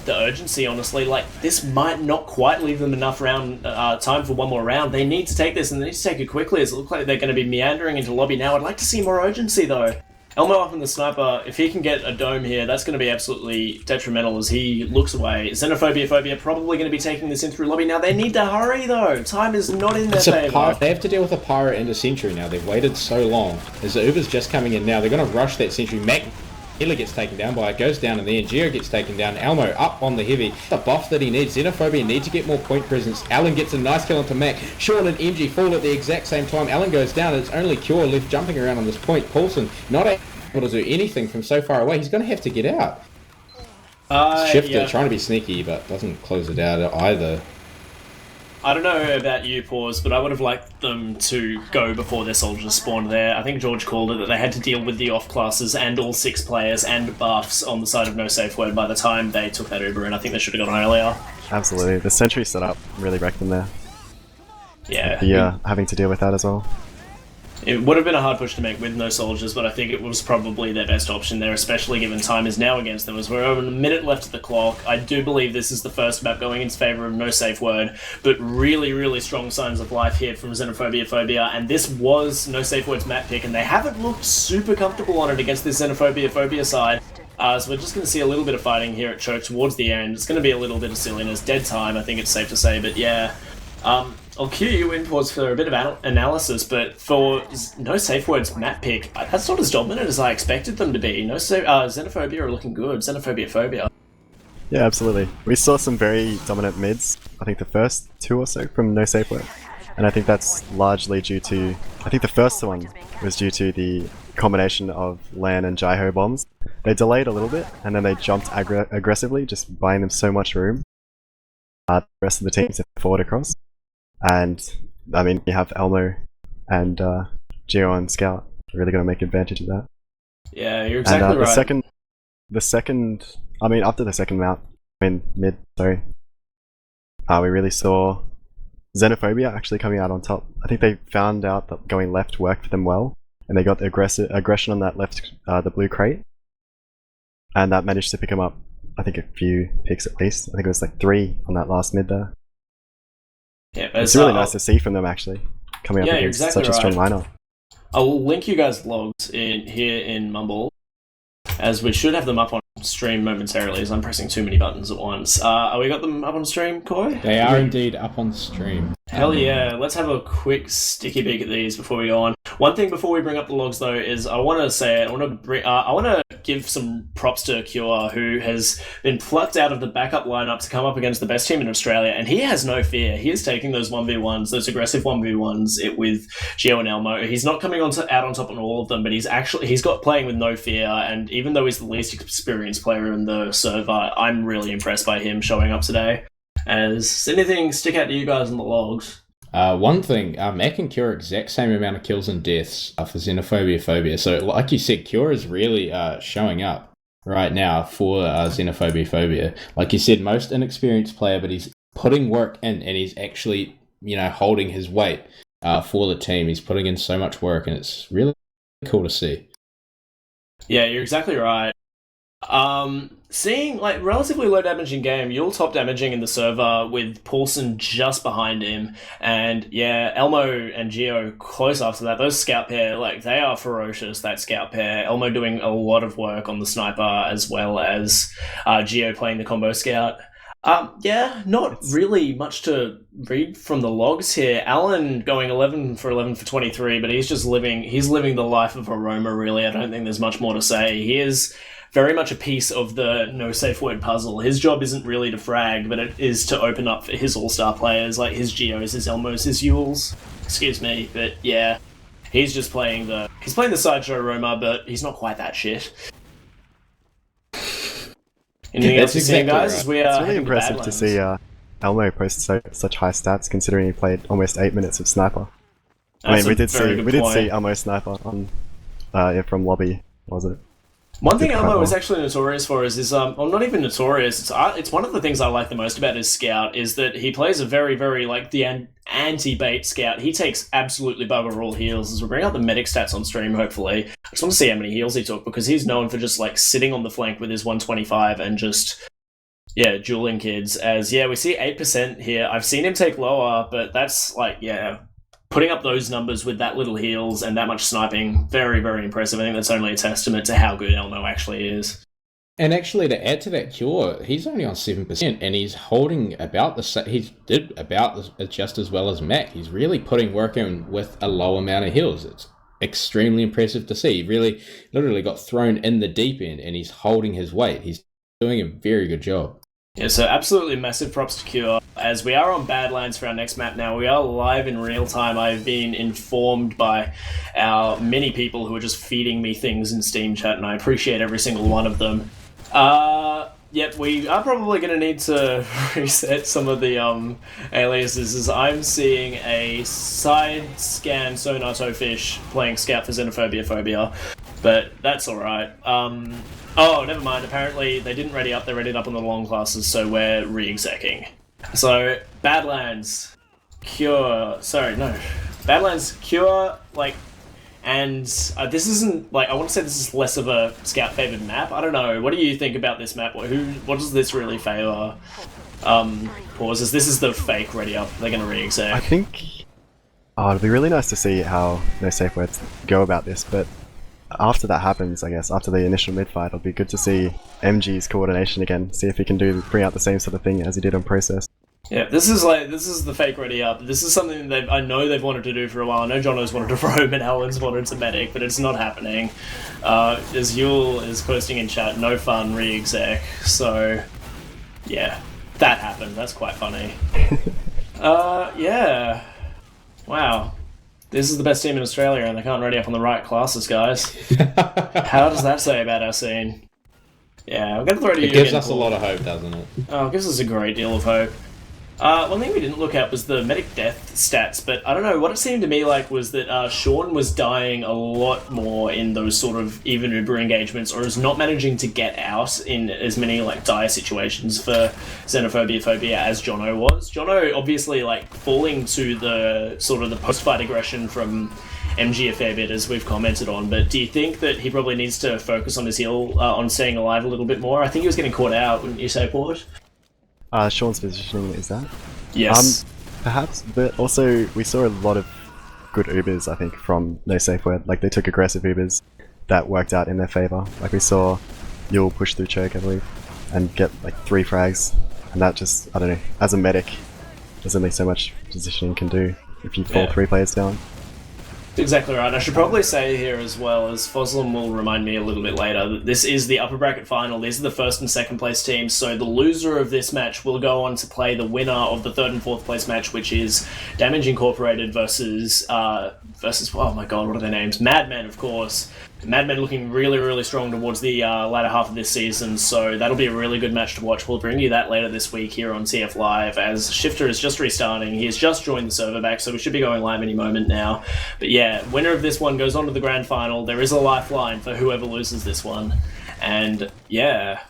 the urgency, honestly. Like, this might not quite leave them enough time for 1 more round. They need to take this, and they need to take it quickly, as it looks like they're going to be meandering into lobby now. I'd like to see more urgency, though. Elmo up in the sniper, if he can get a dome here, that's going to be absolutely detrimental as he looks away. Xenophobiaphobia probably going to be taking this in through lobby. Now, they need to hurry, though. Time is not in their favour. They have to deal with a pyro and a sentry now. They've waited so long. As the Uber's just coming in now, they're going to rush that sentry. Mac Hiller gets taken down by it, goes down, and then Geo gets taken down. Elmo up on the heavy. The buff that he needs. Xenophobia needs to get more point presence. Alan gets a nice kill onto Mac. Sean and MG fall at the exact same time. Alan goes down, and it's only Cure left jumping around on this point. Paulson not able to do anything from so far away. He's going to have to get out. Shifter trying to be sneaky, but doesn't close it out either. I don't know about you, Pause, but I would have liked them to go before their soldiers spawned there. I think George called it that they had to deal with the off classes and all 6 players and buffs on the side of no safe word by the time they took that Uber, and I think they should have gone earlier. Absolutely. The sentry setup really wrecked them there. Yeah, having to deal with that as well. it would have been a hard push to make with no soldiers, but I think it was probably their best option there, especially given time is now against them. As we're over a minute left of the clock, I do believe this is the first map going in favour of no safe word, but really, really strong signs of life here from xenophobiaphobia, and this was no safe word's map pick, and they haven't looked super comfortable on it against this xenophobiaphobia side. So we're just going to see a little bit of fighting here at Choke towards the end. It's going to be a little bit of silliness. Dead time, I think it's safe to say, but yeah. I'll cue you in for a bit of analysis, but for no safe words map pick, that's not as dominant as I expected them to be. Xenophobia are looking good. Xenophobiaphobia. Yeah, absolutely. We saw some very dominant mids. I think the first 2 or so from no safe word, and I think that's largely due to. I think the first one was due to the combination of LAN and Jaiho bombs. They delayed a little bit, and then they jumped aggressively, just buying them so much room. The rest of the teams have forward across. And, I mean, you have Elmo and Geo and Scout really going to make advantage of that. Yeah, you're exactly right. After the second map, mid, sorry, we really saw Xenophobia actually coming out on top. I think they found out that going left worked for them well, and they got the aggression on that left, the blue crate, and that managed to pick them up, I think, a few picks at least. I think it was like 3 on that last mid there. Yeah, it's really nice to see from them actually coming up against such a strong lineup. I'll link you guys' logs in here in Mumble, as we should have them up on stream momentarily, as I'm pressing too many buttons at once. We got them up on stream, Koi? They are indeed up on stream. Hell yeah, let's have a quick sticky peek at these before we go on. One thing before we bring up the logs though is I want to give some props to Cure, who has been plucked out of the backup lineup to come up against the best team in Australia, and he has no fear. He is taking those 1v1s, those aggressive 1v1s with Geo and Elmo. He's not coming out on top on all of them, but he's got playing with no fear, and even though he's the least experienced player in the server, I'm really impressed by him showing up today. Does anything stick out to you guys in the logs? One thing, Mac and Cure exact same amount of kills and deaths for Xenophobiaphobia. So, like you said, Cure is really showing up right now for Xenophobiaphobia. Like you said, most inexperienced player, but he's putting work in, and he's actually, holding his weight for the team. He's putting in so much work, and it's really cool to see. Yeah, you're exactly right. Seeing relatively low damage in game, you'll top damaging in the server with Paulson just behind him, and yeah, Elmo and Geo close after that. Those scout pair, they are ferocious, that scout pair. Elmo doing a lot of work on the sniper, as well as Geo playing the combo scout. Not really much to read from the logs here. Alan going 11 for 23, but he's living the life of a roamer, really. I don't think there's much more to say. He is very much a piece of the no safe word puzzle. His job isn't really to frag, but it is to open up for his all-star players, like his Geos, his Elmos, his Yules. Excuse me, but yeah. He's just playing the sideshow roamer, but he's not quite that shit. Anything else you're seeing, guys? Right. It's really impressive to see Elmo post such high stats, considering he played almost 8 minutes of sniper. We did see Elmo sniper on from lobby, was it? One thing Elmo is actually notorious for is not even notorious. It's one of the things I like the most about his scout is that he plays a very, very the anti-bait scout. He takes absolutely bugger all heals. As we bring out the medic stats on stream, hopefully. I just want to see how many heals he took, because he's known for just sitting on the flank with his 125 and just dueling kids. We see 8% here. I've seen him take lower, but that's putting up those numbers with that little heals and that much sniping, very, very impressive. I think that's only a testament to how good Elmo actually is. And actually, to add to that, Cure, he's only on 7%, and he's holding just as well as Mac. He's really putting work in with a low amount of heals. It's extremely impressive to see. He really, literally got thrown in the deep end, and he's holding his weight. He's doing a very good job. Yeah, so absolutely massive props to Cure. As we are on Badlands for our next map now, we are live in real time. I've been informed by our many people who are just feeding me things in Steam chat, and I appreciate every single one of them. We are probably going to need to reset some of the aliases, as I'm seeing a side scan Sonato Fish playing Scout for Xenophobiaphobia, but that's alright. Oh, never mind. Apparently, they didn't ready up. They readied up on the long classes, so we're re-execing. So, Badlands. Cure. Sorry, no. Badlands, Cure, like, and this isn't like I want to say this is less of a scout favored map. I don't know. What do you think about this map? What does this really favor? Pauses. This is the fake ready up. They're gonna re-exec. I think. Oh, it'd be really nice to see how no safe words go about this, but after that happens, I guess, after the initial mid-fight, it'll be good to see MG's coordination again, see if he can bring out the same sort of thing as he did on Process. Yeah, this is the fake ready up. This is something I know they've wanted to do for a while. I know Jono's wanted to roam and Alan's wanted to medic, but it's not happening. As Yule is posting in chat, no fun re-exec, so yeah, that happened. That's quite funny. Yeah. Wow. This is the best team in Australia and they can't ready up on the right classes, guys. How does that say about our scene? Yeah, I'm going to throw it to you. It gives again, us a lot of hope, doesn't it? Oh, it gives us a great deal of hope. One thing we didn't look at was the medic death stats, but I don't know, what it seemed to me like was that Sean was dying a lot more in those sort of even Uber engagements, or is not managing to get out in as many like dire situations for xenophobiaphobia as Jono was. Jono obviously like falling to the sort of the post-fight aggression from MG a fair bit, as we've commented on, but do you think that he probably needs to focus on his heal, on staying alive a little bit more? I think he was getting caught out, wouldn't you say, Port? Sean's positioning is that? Yes. Perhaps, but also we saw a lot of good Ubers, I think, from No Safe Word. Like, they took aggressive Ubers that worked out in their favour. Like, we saw Yule push through choke, I believe, and get like 3 frags, and that just, I don't know, as a medic, there's only so much positioning can do if you fall 3 players down. Exactly right. I should probably say here as well, as Foslam will remind me a little bit later, that this is the upper bracket final. These are the first and second place teams, so the loser of this match will go on to play the winner of the third and fourth place match, which is Damage Incorporated versus oh my god, what are their names? Madmen, of course. Madmen looking really, really strong towards the latter half of this season, so that'll be a really good match to watch. We'll bring you that later this week here on TF Live, as Shifter is just restarting. He has just joined the server back, so we should be going live any moment now. But yeah, winner of this one goes on to the grand final. There is a lifeline for whoever loses this one. And yeah,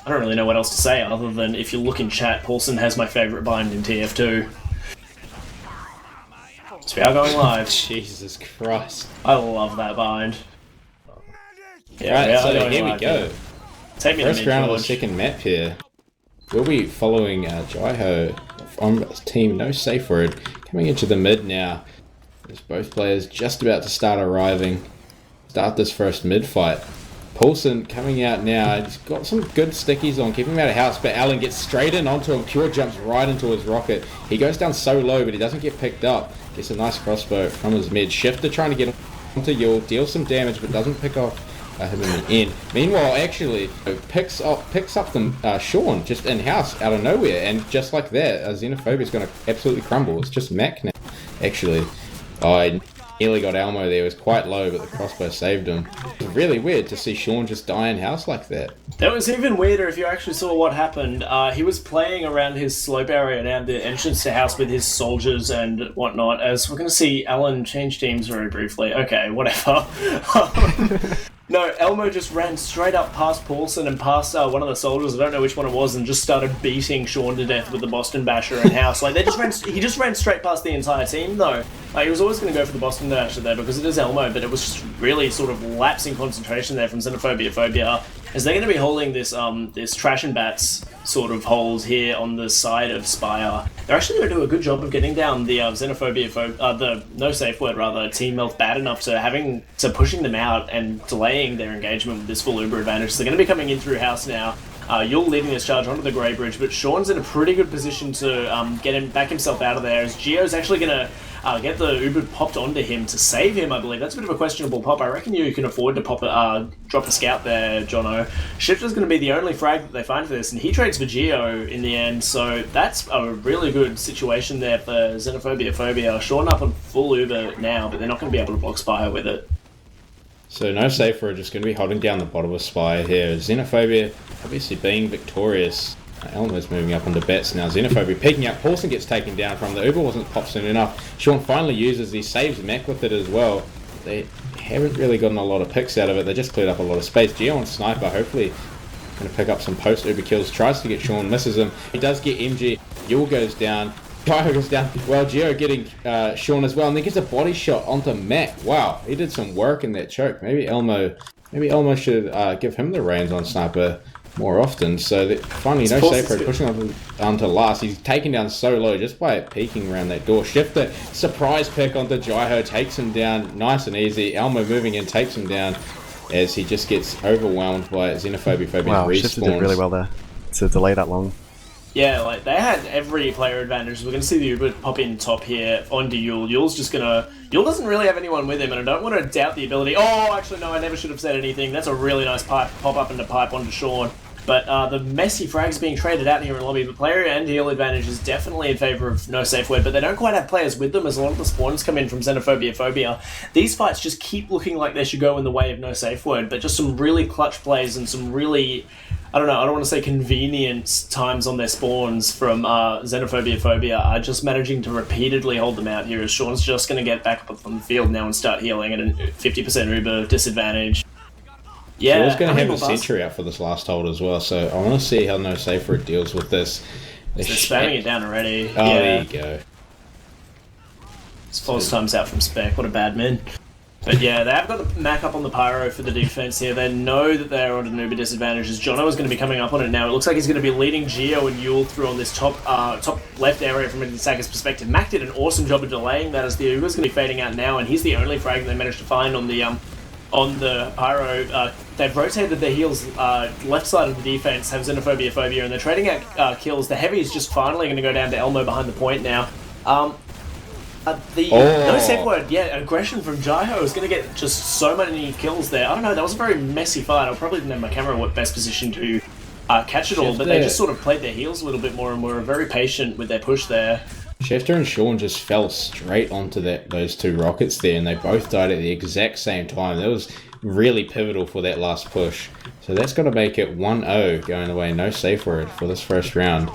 I don't really know what else to say other than if you look in chat, Paulson has my favourite bind in TF2. So we are going live. Jesus Christ. I love that bind. Yeah, right, so here we go. Take me First to round of the George. second map here. We'll be following Jaiho from team No Safe Word coming into the mid now. There's both players just about to start arriving. Start this first mid fight. Paulson coming out now. He's got some good stickies on, keeping him out of house, but Alan gets straight in onto him. Pure jumps right into his rocket. He goes down so low, but he doesn't get picked up. Gets a nice crossbow from his mid. Shifter trying to get onto Yule, deals some damage, but doesn't pick off him in the end. Meanwhile, actually, picks up the Sean just in house out of nowhere, and just like that, Xenophobia is going to absolutely crumble. It's just Mac now. Actually, I nearly got Elmo there. It was quite low, but the crossbow saved him. It's really weird to see Sean just die in house like that. That was even weirder if you actually saw what happened. He was playing around his slope area and at the entrance to house with his soldiers and whatnot, as we're going to see Alan change teams very briefly. Okay, whatever. No, Elmo just ran straight up past Paulson and past one of the soldiers, I don't know which one it was, and just started beating Sean to death with the Boston Basher in house. Like, he just ran straight past the entire team, though. Like, he was always going to go for the Boston Basher there because it is Elmo, but it was just really sort of lapsing concentration there from Xenophobiaphobia, as they're going to be holding this this Trash and Bats sort of hold here on the side of Spire. They're actually going to do a good job of getting down the the No Safe Word rather team health bad enough to pushing them out and delaying their engagement with this full Uber advantage. So they're going to be coming in through house now. Yule leading this charge onto the Grey Bridge, but Sean's in a pretty good position to back himself out of there, as Gio's actually going to get the Uber popped onto him to save him, I believe. That's a bit of a questionable pop. I reckon you can afford to drop a scout there, Jono. Shifter's going to be the only frag that they find for this, and he trades for Gio in the end, so that's a really good situation there for Xenophobiaphobia. Sean up on full Uber now, but they're not going to be able to block Spire with it. So No Safe Word just going to be holding down the bottom of Spire here. Xenophobia obviously being victorious. Elmo's moving up onto Bats now. Xenophobia peeking out. Paulson gets taken down from the Uber. Wasn't popped soon enough. Sean finally uses these saves Mac with it as well. They haven't really gotten a lot of picks out of it. They just cleared up a lot of space. Gio on Sniper hopefully going to pick up some post Uber kills. Tries to get Sean, misses him. He does get MG. Yule goes down. Gyho goes down. Well, Geo getting Sean as well, and then gets a body shot onto Mac. Wow, he did some work in that choke. Maybe Elmo should give him the reins on Sniper more often. So that finally, no safeword pushing onto last. He's taken down so low just by peeking around that door. Shifter surprise pick onto Gyho, takes him down nice and easy. Elmo moving in, takes him down as he just gets overwhelmed by xenophobiaphobia's wow, respawns. Shifter did really well there to delay that long. Yeah, like they had every player advantage. We're going to see the Uber pop in top here onto Yule. Yule's just going to... Yule doesn't really have anyone with him, and I don't want to doubt the ability... Oh, actually, no, I never should have said anything. That's a really nice pop up into pipe onto Sean. But the messy frags being traded out here in lobby, the player and heal advantage is definitely in favour of no safe word, but they don't quite have players with them as a lot of the spawns come in from xenophobiaphobia. These fights just keep looking like they should go in the way of no safe word, but just some really clutch plays and some really... I don't want to say convenient times on their spawns from xenophobiaphobia are just managing to repeatedly hold them out here as Sean's just going to get back up on the field now and start healing at a 50% Uber disadvantage. Yeah, Sean's going to have a sentry out for this last hold as well, so I want to see how no safe word deals with this. They're spamming it down already. Oh, yeah. There you go. It's false times out from Spec. What a bad man. But yeah, they have got the Mac up on the Pyro for the defense here. They know that they're on an Uber disadvantage as Jono is going to be coming up on it now. It looks like he's going to be leading Geo and Yule through on this top left area from Saga's perspective. Mac did an awesome job of delaying that as the Uber's going to be fading out now, and he's the only frag they managed to find on the Pyro. They've rotated their heals left side of the defense, have xenophobiaphobia, and they're trading out kills. The Heavy is just finally going to go down to Elmo behind the point now. No safe word, aggression from Gyho is going to get just so many kills there. I don't know, that was a very messy fight. I probably didn't have my camera at best position to catch it all, but they just sort of played their heels a little bit more and were very patient with their push there. Shifter and Sean just fell straight onto those two rockets there, and they both died at the exact same time. That was really pivotal for that last push. So that's going to make it 1-0 going away, no safe word for this first round.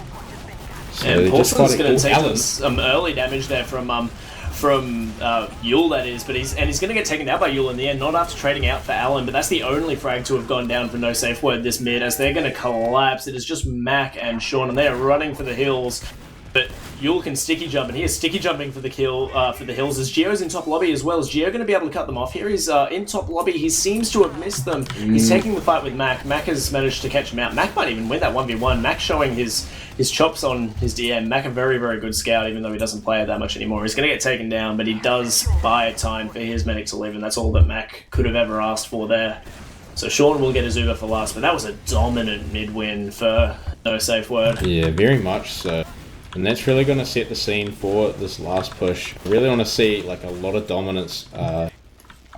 So and Paulson's going to take some early damage there from Yule, that is, but he's going to get taken out by Yule in the end, not after trading out for Alan, but that's the only frag to have gone down for no safe word this mid, as they're going to collapse. It is just Mac and Sean, and they are running for the hills. But Yule can sticky jump, and he is sticky jumping for the kill for the hills as Geo's in top lobby as well. Is Geo going to be able to cut them off here? He's in top lobby. He seems to have missed them. He's taking the fight with Mac. Mac has managed to catch him out. Mac might even win that 1v1. Mac showing his chops on his DM. Mac a very, very good scout, even though he doesn't play it that much anymore. He's going to get taken down, but he does buy time for his medic to live, and that's all that Mac could have ever asked for there. So Sean will get his Uber for last, but that was a dominant mid-win for no safe word. Yeah, very much so. And that's really going to set the scene for this last push. I really want to see like a lot of dominance over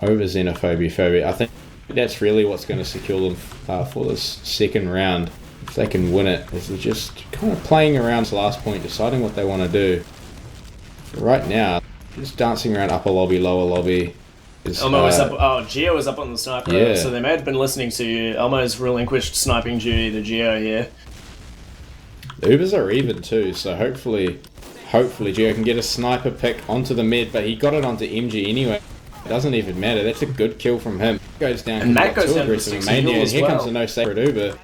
xenophobiaphobia. I think that's really what's going to secure them for this second round. If they can win it, they're just kind of playing around to the last point, deciding what they want to do. So right now, just dancing around upper lobby, lower lobby. Elmo is up. Geo is up on the sniper. Yeah. So they may have been listening to you. Elmo's relinquished sniping duty to Geo here. The Ubers are even too, so hopefully Geo can get a sniper pick onto the mid, but he got it onto MG anyway. It doesn't even matter. That's a good kill from him. Goes down. And Matt goes down to 6 and here comes the no sacred Uber.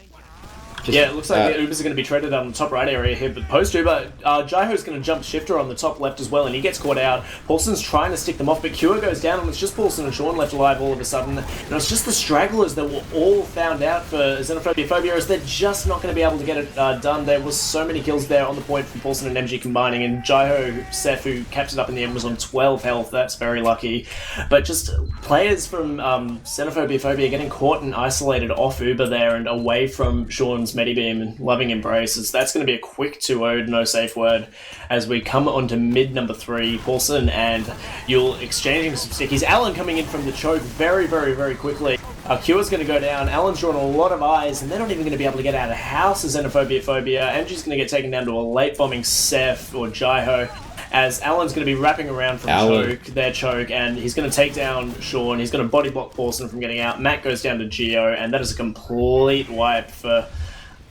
Yeah, it looks like the Ubers are going to be traded on the top right area here, but post-Uber, Gyho's going to jump Shifter on the top left as well, and he gets caught out. Paulson's trying to stick them off, but Cure goes down, and it's just Paulson and Sean left alive all of a sudden. And it's just the stragglers that were all found out for xenophobiaphobia, as they're just not going to be able to get it done. There was so many kills there on the point from Paulson and MG combining, and Gyho, Seth, who capped it up in the end, was on 12 health. That's very lucky. But just players from xenophobiaphobia getting caught and isolated off Uber there and away from Sean's Medibeam and loving embraces. That's going to be a quick 2-0, no safe word, as we come on to mid number 3. Paulson and Yule exchanging some stickies. Alan coming in from the choke very, very, very quickly. Cure's going to go down. Alan's drawn a lot of eyes, and they're not even going to be able to get out of house as xenophobiaphobia. MG's going to get taken down to a late bombing Seth or Gyho, as Alan's going to be wrapping around from their choke, and he's going to take down Sean. He's going to body block Paulson from getting out. Matt goes down to Geo, and that is a complete wipe for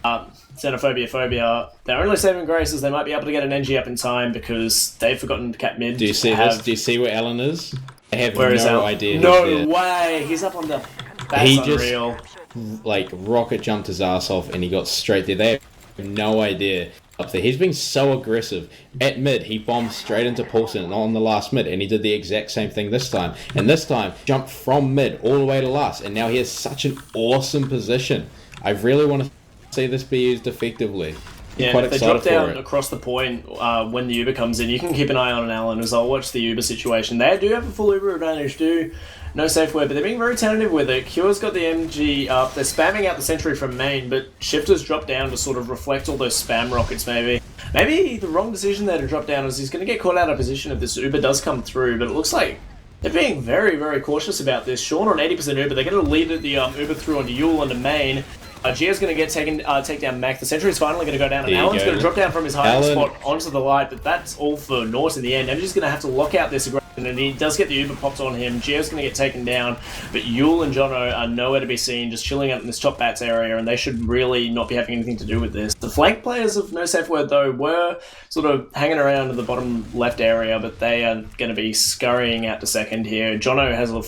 xenophobiaphobia. Their only saving grace is they might be able to get an NG up in time because they've forgotten to cap mid. Do you see this? Do you see where Alan is? I have no idea. No way! He's up on the... That's unreal. Just, like, rocket jumped his ass off and he got straight there. They have no idea. up there. He's been so aggressive. At mid, he bombed straight into Paulson on the last mid, and he did the exact same thing this time. And this time, jumped from mid all the way to last, and now he has such an awesome position. I really want to see this be used effectively. Yeah, quite if they excited drop down for it. across the point when the Uber comes in, you can keep an eye on Alan as I'll watch the Uber situation. They do have a full Uber advantage, no safe word, but they're being very tentative with it. Cure's got the MG up, they're spamming out the sentry from main, but Shifter's dropped down to sort of reflect all those spam rockets maybe. Maybe the wrong decision there to drop down is he's going to get caught out of position if this Uber does come through, but it looks like they're being very, very cautious about this. Sean on 80% Uber, they're going to lead the Uber through onto Yule onto main. Gio's going to get take down Mac. The sentry is finally going to go down, and Alan's going to drop down from his hiding spot onto the light, but that's all for naught in the end. MG's going to have to lock out this aggression, and he does get the Uber popped on him. Gio's going to get taken down, but Yule and Jono are nowhere to be seen, just chilling out in this top bats area, and they should really not be having anything to do with this. The flank players of No Safe Word, though, were sort of hanging around in the bottom left area, but they are going to be scurrying out to second here. Jono has a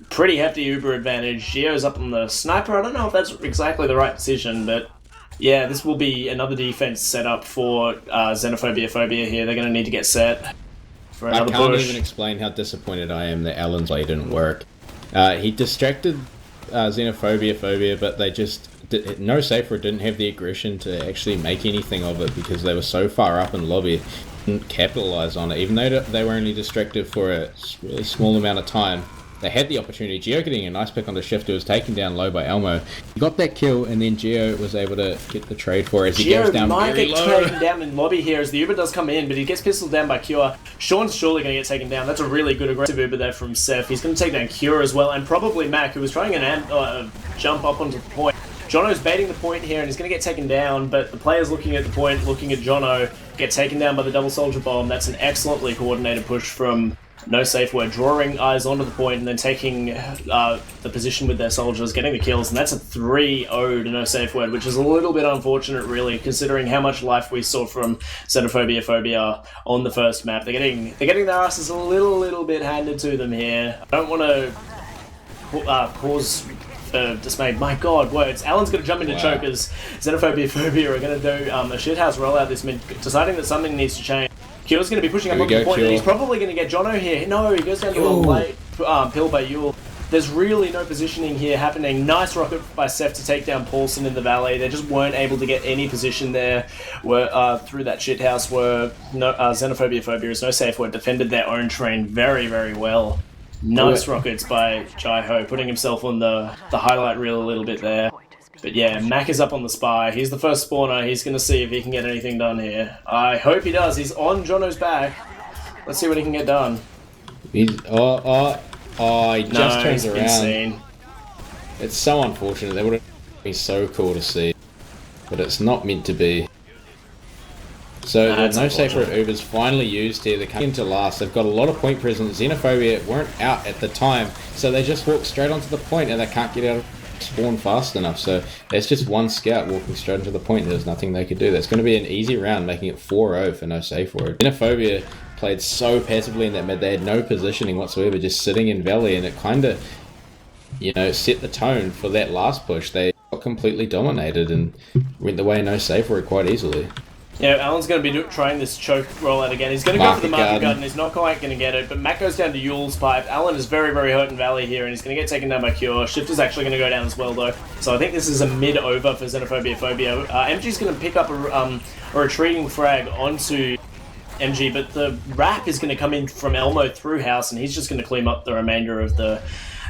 pretty hefty Uber advantage. Gio's up on the sniper. I don't know if that's exactly the right decision, but yeah, this will be another defense set up for xenophobiaphobia here. They're going to need to get set for another push. I can't even explain how disappointed I am that Alan's play didn't work. He distracted xenophobiaphobia, but they just... No Safer didn't have the aggression to actually make anything of it because they were so far up in lobby, didn't capitalize on it. Even though they were only distracted for a really small amount of time, they had the opportunity. Gio getting a nice pick on the Shifter was taken down low by Elmo. He got that kill, and then Gio was able to get the trade for it as he goes down very low. Gio might get taken down in lobby here as the Uber does come in, but he gets pistoled down by Cure. Sean's surely going to get taken down. That's a really good aggressive Uber there from Seth. He's going to take down Cure as well, and probably Mac, who was trying an jump up onto the point. Jono's baiting the point here, and he's going to get taken down, but the players looking at the point, looking at Jono, get taken down by the double soldier bomb. That's an excellently coordinated push from No Safe Word, drawing eyes onto the point and then taking the position with their soldiers, getting the kills, and that's a 3-0 to No Safe Word, which is a little bit unfortunate, really, considering how much life we saw from xenophobiaphobia on the first map. They're getting their asses a little bit handed to them here. I don't want to cause dismay. My God, words. Alan's going to jump into chokers. Xenophobiaphobia are going to do a shithouse rollout this mid, deciding that something needs to change. Cure's going to be pushing up on the point, and he's probably going to get Jono here. No, he goes down to a late pill by Yule. There's really no positioning here happening. Nice rocket by Seth to take down Paulson in the valley. They just weren't able to get any position there through that shithouse where xenophobiaphobia is No Safe Word defended their own train very, very well. Nice rockets by Jai-Ho, putting himself on the highlight reel a little bit there. But yeah, Mac is up on the spy. He's the first spawner. He's going to see if he can get anything done here. I hope he does. He's on Jono's back. Let's see what he can get done. He just turns around. Insane. It's so unfortunate. That would have been so cool to see. But it's not meant to be. So No Safe Word Uber's finally used here. They're coming into last. They've got a lot of point presence. Xenophobia weren't out at the time, so they just walk straight onto the point and they can't get out of spawn fast enough. So there's just one scout walking straight into the point. There's nothing they could do. That's going to be an easy round, making it 4-0 for No Safe Word. Xenophobia played so passively in that mid. They had no positioning whatsoever, just sitting in valley, and it kind of, set the tone for that last push. They got completely dominated and went the way No Safe Word quite easily. Yeah, Alan's going to be trying this choke rollout again. He's going to go for the market garden. He's not quite going to get it, but Mac goes down to Yule's pipe. Alan is very, very hurt in Valley here, and he's going to get taken down by Cure. Shifter's actually going to go down as well, though. So I think this is a mid-over for xenophobiaphobia. MG's going to pick up a retreating frag onto MG, but the wrap is going to come in from Elmo through house, and he's just going to clean up the remainder of the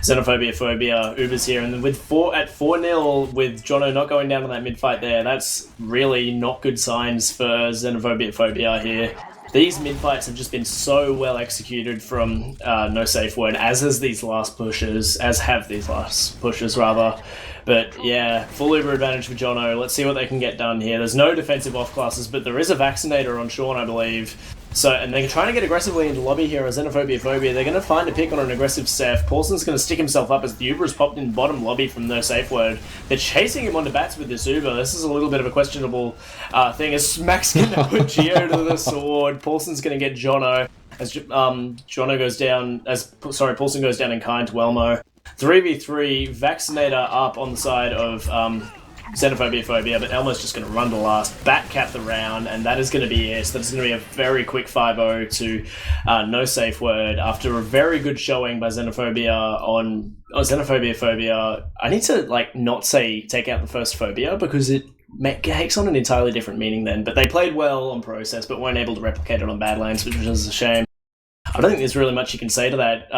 xenophobiaphobia Ubers here. And then with 4-0 with Jono not going down on that mid-fight there, that's really not good signs for xenophobiaphobia here. These mid-fights have just been so well executed from No Safe Word, as have these last pushes, rather. But yeah, full Uber advantage for Jono. Let's see what they can get done here. There's no defensive off classes, but there is a vaccinator on Sean, I believe. So, and they're trying to get aggressively into lobby here on xenophobiaphobia. They're going to find a pick on an aggressive Seth. Paulson's going to stick himself up as the Uber has popped in bottom lobby from No Safe Word. They're chasing him onto bats with this Uber. This is a little bit of a questionable thing, as Mac's going to put Gio to the sword. Paulson's going to get Jono as Paulson goes down in kind to Elmo. 3v3, Vaccinator up on the side of xenophobiaphobia, but Elmo's just going to run to last, backcap the round, and that is going to be it. So that's going to be a very quick 5-0 to no safe word after a very good showing by xenophobiaphobia. I need to not say take out the first phobia because it takes on an entirely different meaning then. But they played well on process, but weren't able to replicate it on Badlands, which was a shame. I don't think there's really much you can say to that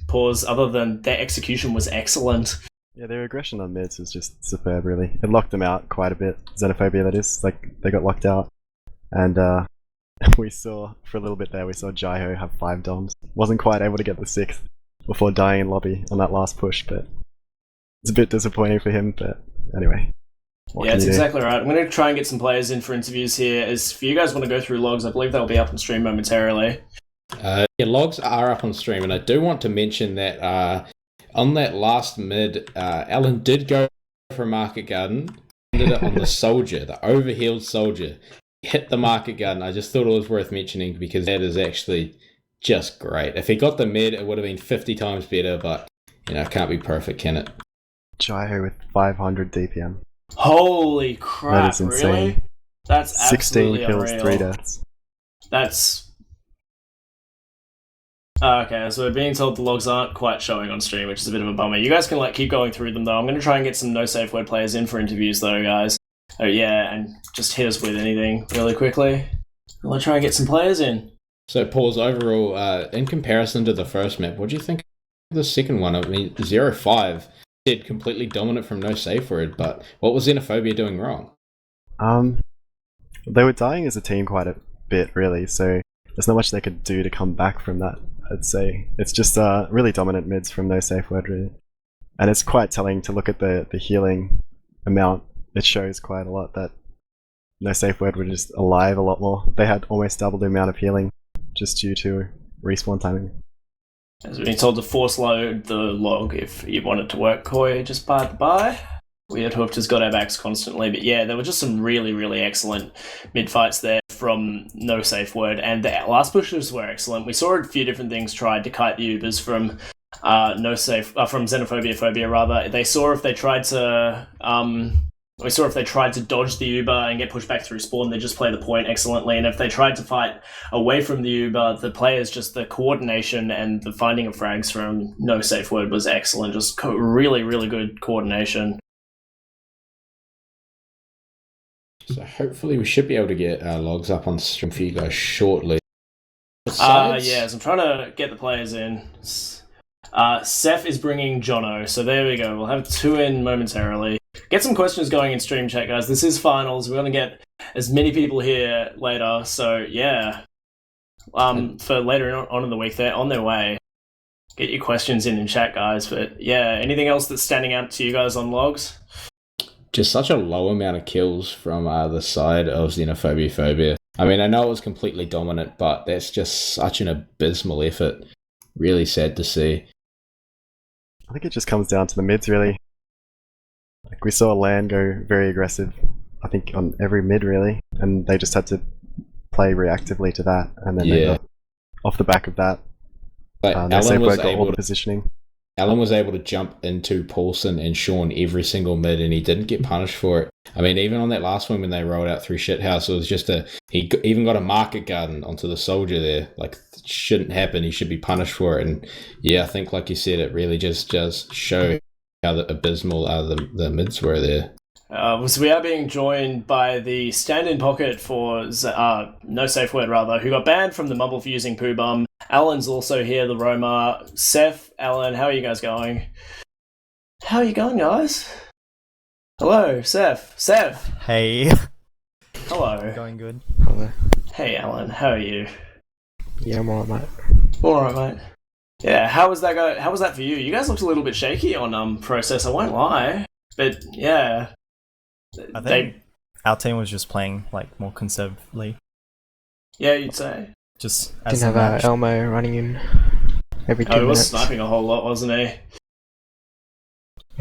pause other than their execution was excellent. Yeah, their aggression on mids was just superb, really. It locked them out quite a bit. Xenophobia, that is. They got locked out. And we saw, for a little bit there, we saw Jaiho have 5 doms. Wasn't quite able to get the 6th before dying in lobby on that last push, but it's a bit disappointing for him, but anyway. Yeah, it's exactly right. I'm going to try and get some players in for interviews here. If you guys want to go through logs, I believe they'll be up on stream momentarily. Logs are up on stream, and I do want to mention that on that last mid, Alan did go for a market garden, did it on the soldier, the overhealed soldier. Hit the market garden. I just thought it was worth mentioning because that is actually just great. If he got the mid, it would have been 50 times better, but it can't be perfect, can it? Jaiho with 500 DPM. Holy crap, that is insane. Really? That's 16 kills, unreal. 3 deaths. That's... Okay, so we're being told the logs aren't quite showing on stream, which is a bit of a bummer. You guys can keep going through them though. I'm going to try and get some no safe word players in for interviews though, guys. Oh yeah, and just hit us with anything really quickly. I'll try and get some players in. So Paul's overall, in comparison to the first map, what do you think of the second one? I mean, 0-5 said completely dominant from no safe word, but what was Xenophobia doing wrong? They were dying as a team quite a bit, really, so there's not much they could do to come back from that, I'd say. It's just really dominant mids from no safe word, really. And it's quite telling to look at the healing amount. It shows quite a lot that no safe word were just alive a lot more. They had almost double the amount of healing just due to respawn timing. As we've been told to force load the log if you want it to work, Koi, just by. Weird Hooked has got our backs constantly, but yeah, there were just some really, really excellent mid-fights there from no safe word, and the last pushes were excellent. We saw a few different things tried to kite the Ubers from from xenophobiaphobia rather. They saw if they tried to dodge the Uber and get pushed back through spawn, they just play the point excellently. And if they tried to fight away from the Uber, the players, just the coordination and the finding of frags from no safe word was excellent. Just really, really good coordination. So hopefully we should be able to get logs up on stream for you guys shortly. Yes, I'm trying to get the players in. Seth is bringing Jono, so there we go. We'll have 2 in momentarily. Get some questions going in stream chat, guys. This is finals. We're going to get as many people here later, so yeah. For later on in the week, they're on their way. Get your questions in chat, guys. But yeah, anything else that's standing out to you guys on logs? Just such a low amount of kills from the side of xenophobiaphobia. I mean, I know it was completely dominant, but that's just such an abysmal effort. Really sad to see. I think it just comes down to the mids, really. We saw Lan go very aggressive, I think, on every mid, really, and they just had to play reactively to that, and then they got off the back of that. Alan was able to positioning. Alan was able to jump into Paulson and Sean every single mid, and he didn't get punished for it. I mean, even on that last one when they rolled out through Shithouse, it was just he even got a market garden onto the soldier there. It shouldn't happen. He should be punished for it. And yeah, I think, like you said, it really just show how abysmal the mids were there. So we are being joined by the stand-in pocket for no safe word rather, who got banned from the Mumble for using poo bum. Alan's also here, the Roma. Seth, Alan, how are you guys going? How are you going, guys? Hello, Seth. Seth. Hey. Hello. Going good. Hello. Hey, Alan. How are you? Yeah, I'm alright, mate. Alright, mate. Yeah, how was that go? How was that for you? You guys looked a little bit shaky on process, I won't lie. But yeah. I think our team was just playing more conservatively. Yeah, you'd say. Just Didn't have Elmo running in every 2 minutes. He was sniping a whole lot, wasn't he?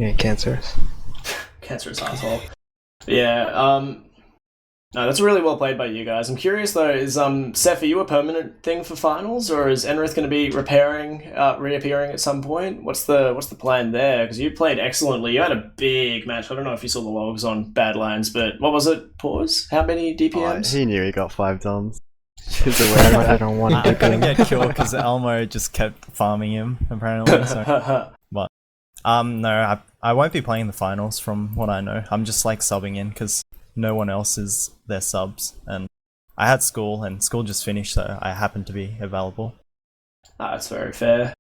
Yeah, cancerous. Cancerous asshole. Yeah, No, that's really well played by you guys. I'm curious though, is Seth, are you a permanent thing for finals, or is Enrith going to be reappearing at some point? What's the plan there? Because you played excellently. You had a big match. I don't know if you saw the logs on Badlands, but what was it? Pause. How many DPMs? He knew he got 5 dons. He's aware I don't want I to couldn't do get killed because Elmo just kept farming him, apparently. So. But, no, I won't be playing the finals from what I know. I'm just like subbing in because no one else is their subs. And I had school and school just finished, so I happened to be available. That's very fair.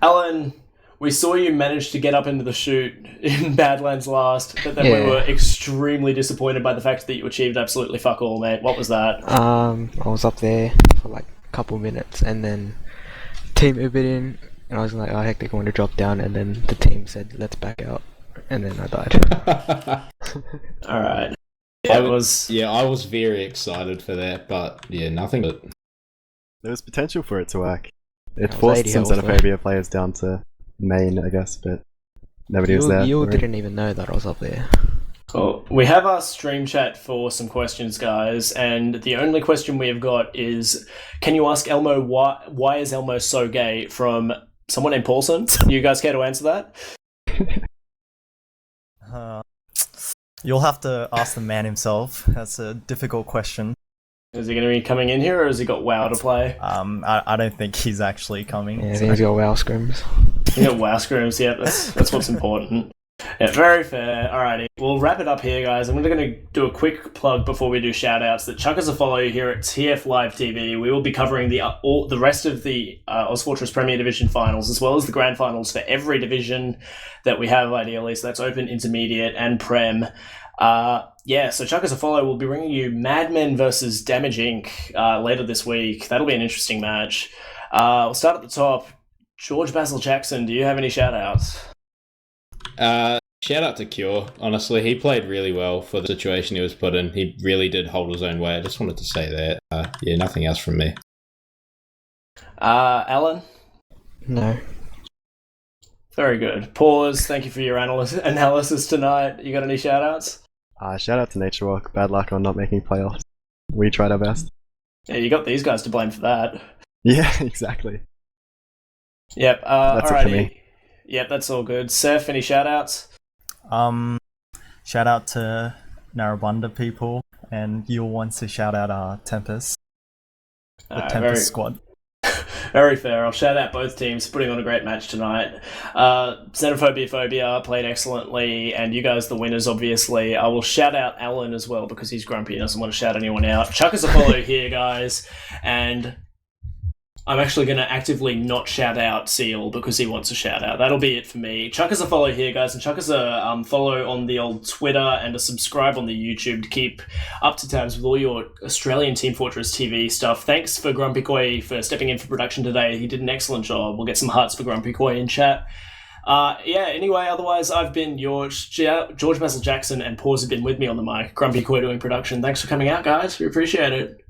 Alan, we saw you manage to get up into the shoot in Badlands last, but then we were extremely disappointed by the fact that you achieved absolutely fuck all, mate. What was that? I was up there for like a couple minutes and then team Ubered in and I was like, oh heck, they're going to drop down, and then the team said, let's back out, and then I died. Alright. I was very excited for that, but yeah, nothing but... There was potential for it to work. It was forced 80 some health, xenophobia players down to main, I guess, but nobody was there. You for it. didn't even know that I was up there. Cool. We have our stream chat for some questions, guys, and the only question we have got is, can you ask Elmo why is Elmo so gay, from someone named Paulson? You guys care to answer that? You'll have to ask the man himself. That's a difficult question. Is he going to be coming in here, or has he got WoW to play? I don't think he's actually coming. Yeah, I think he's got WoW scrims. You got WoW scrims, yeah, that's what's important. Yeah, very fair. Alrighty, we'll wrap it up here, guys. I'm going to do a quick plug before we do shout-outs. That chuck us a follow here at TF Live TV. We will be covering the rest of the ozfortress Premier Division finals, as well as the grand finals for every division that we have, ideally. So that's Open, Intermediate, and Prem. So chuck us a follow. We'll be bringing you Madmen versus Damage Inc. Later this week. That'll be an interesting match. We'll start at the top. George Basil Jackson, do you have any shout-outs? Shout out to Cure. Honestly, he played really well for the situation he was put in. He really did hold his own way. I just wanted to say that. Nothing else from me. Alan? No. Very good. Pause. Thank you for your analysis tonight. You got any shout-outs? Shout out to Nature Walk. Bad luck on not making playoffs. We tried our best. Yeah, you got these guys to blame for that. Yeah, exactly. Yep. That's it for me. Yep, that's all good. Seth, any shout-outs? Shout out to Narrabunda people, and you'll want to shout out Tempest. The Tempest squad. Very fair. I'll shout out both teams putting on a great match tonight. Xenophobiaphobia played excellently, and you guys the winners, obviously. I will shout out Alan as well because he's grumpy and doesn't want to shout anyone out. Chuck us a follow here, guys, and I'm actually going to actively not shout out Seal because he wants a shout out. That'll be it for me. Chuck us a follow here, guys, and chuck us a follow on the old Twitter and a subscribe on the YouTube to keep up to tabs with all your Australian Team Fortress TV stuff. Thanks for GrumpyKoi for stepping in for production today. He did an excellent job. We'll get some hearts for GrumpyKoi in chat. Anyway, otherwise, I've been George Basil Jackson, and Paws have been with me on the mic. GrumpyKoi doing production. Thanks for coming out, guys. We appreciate it.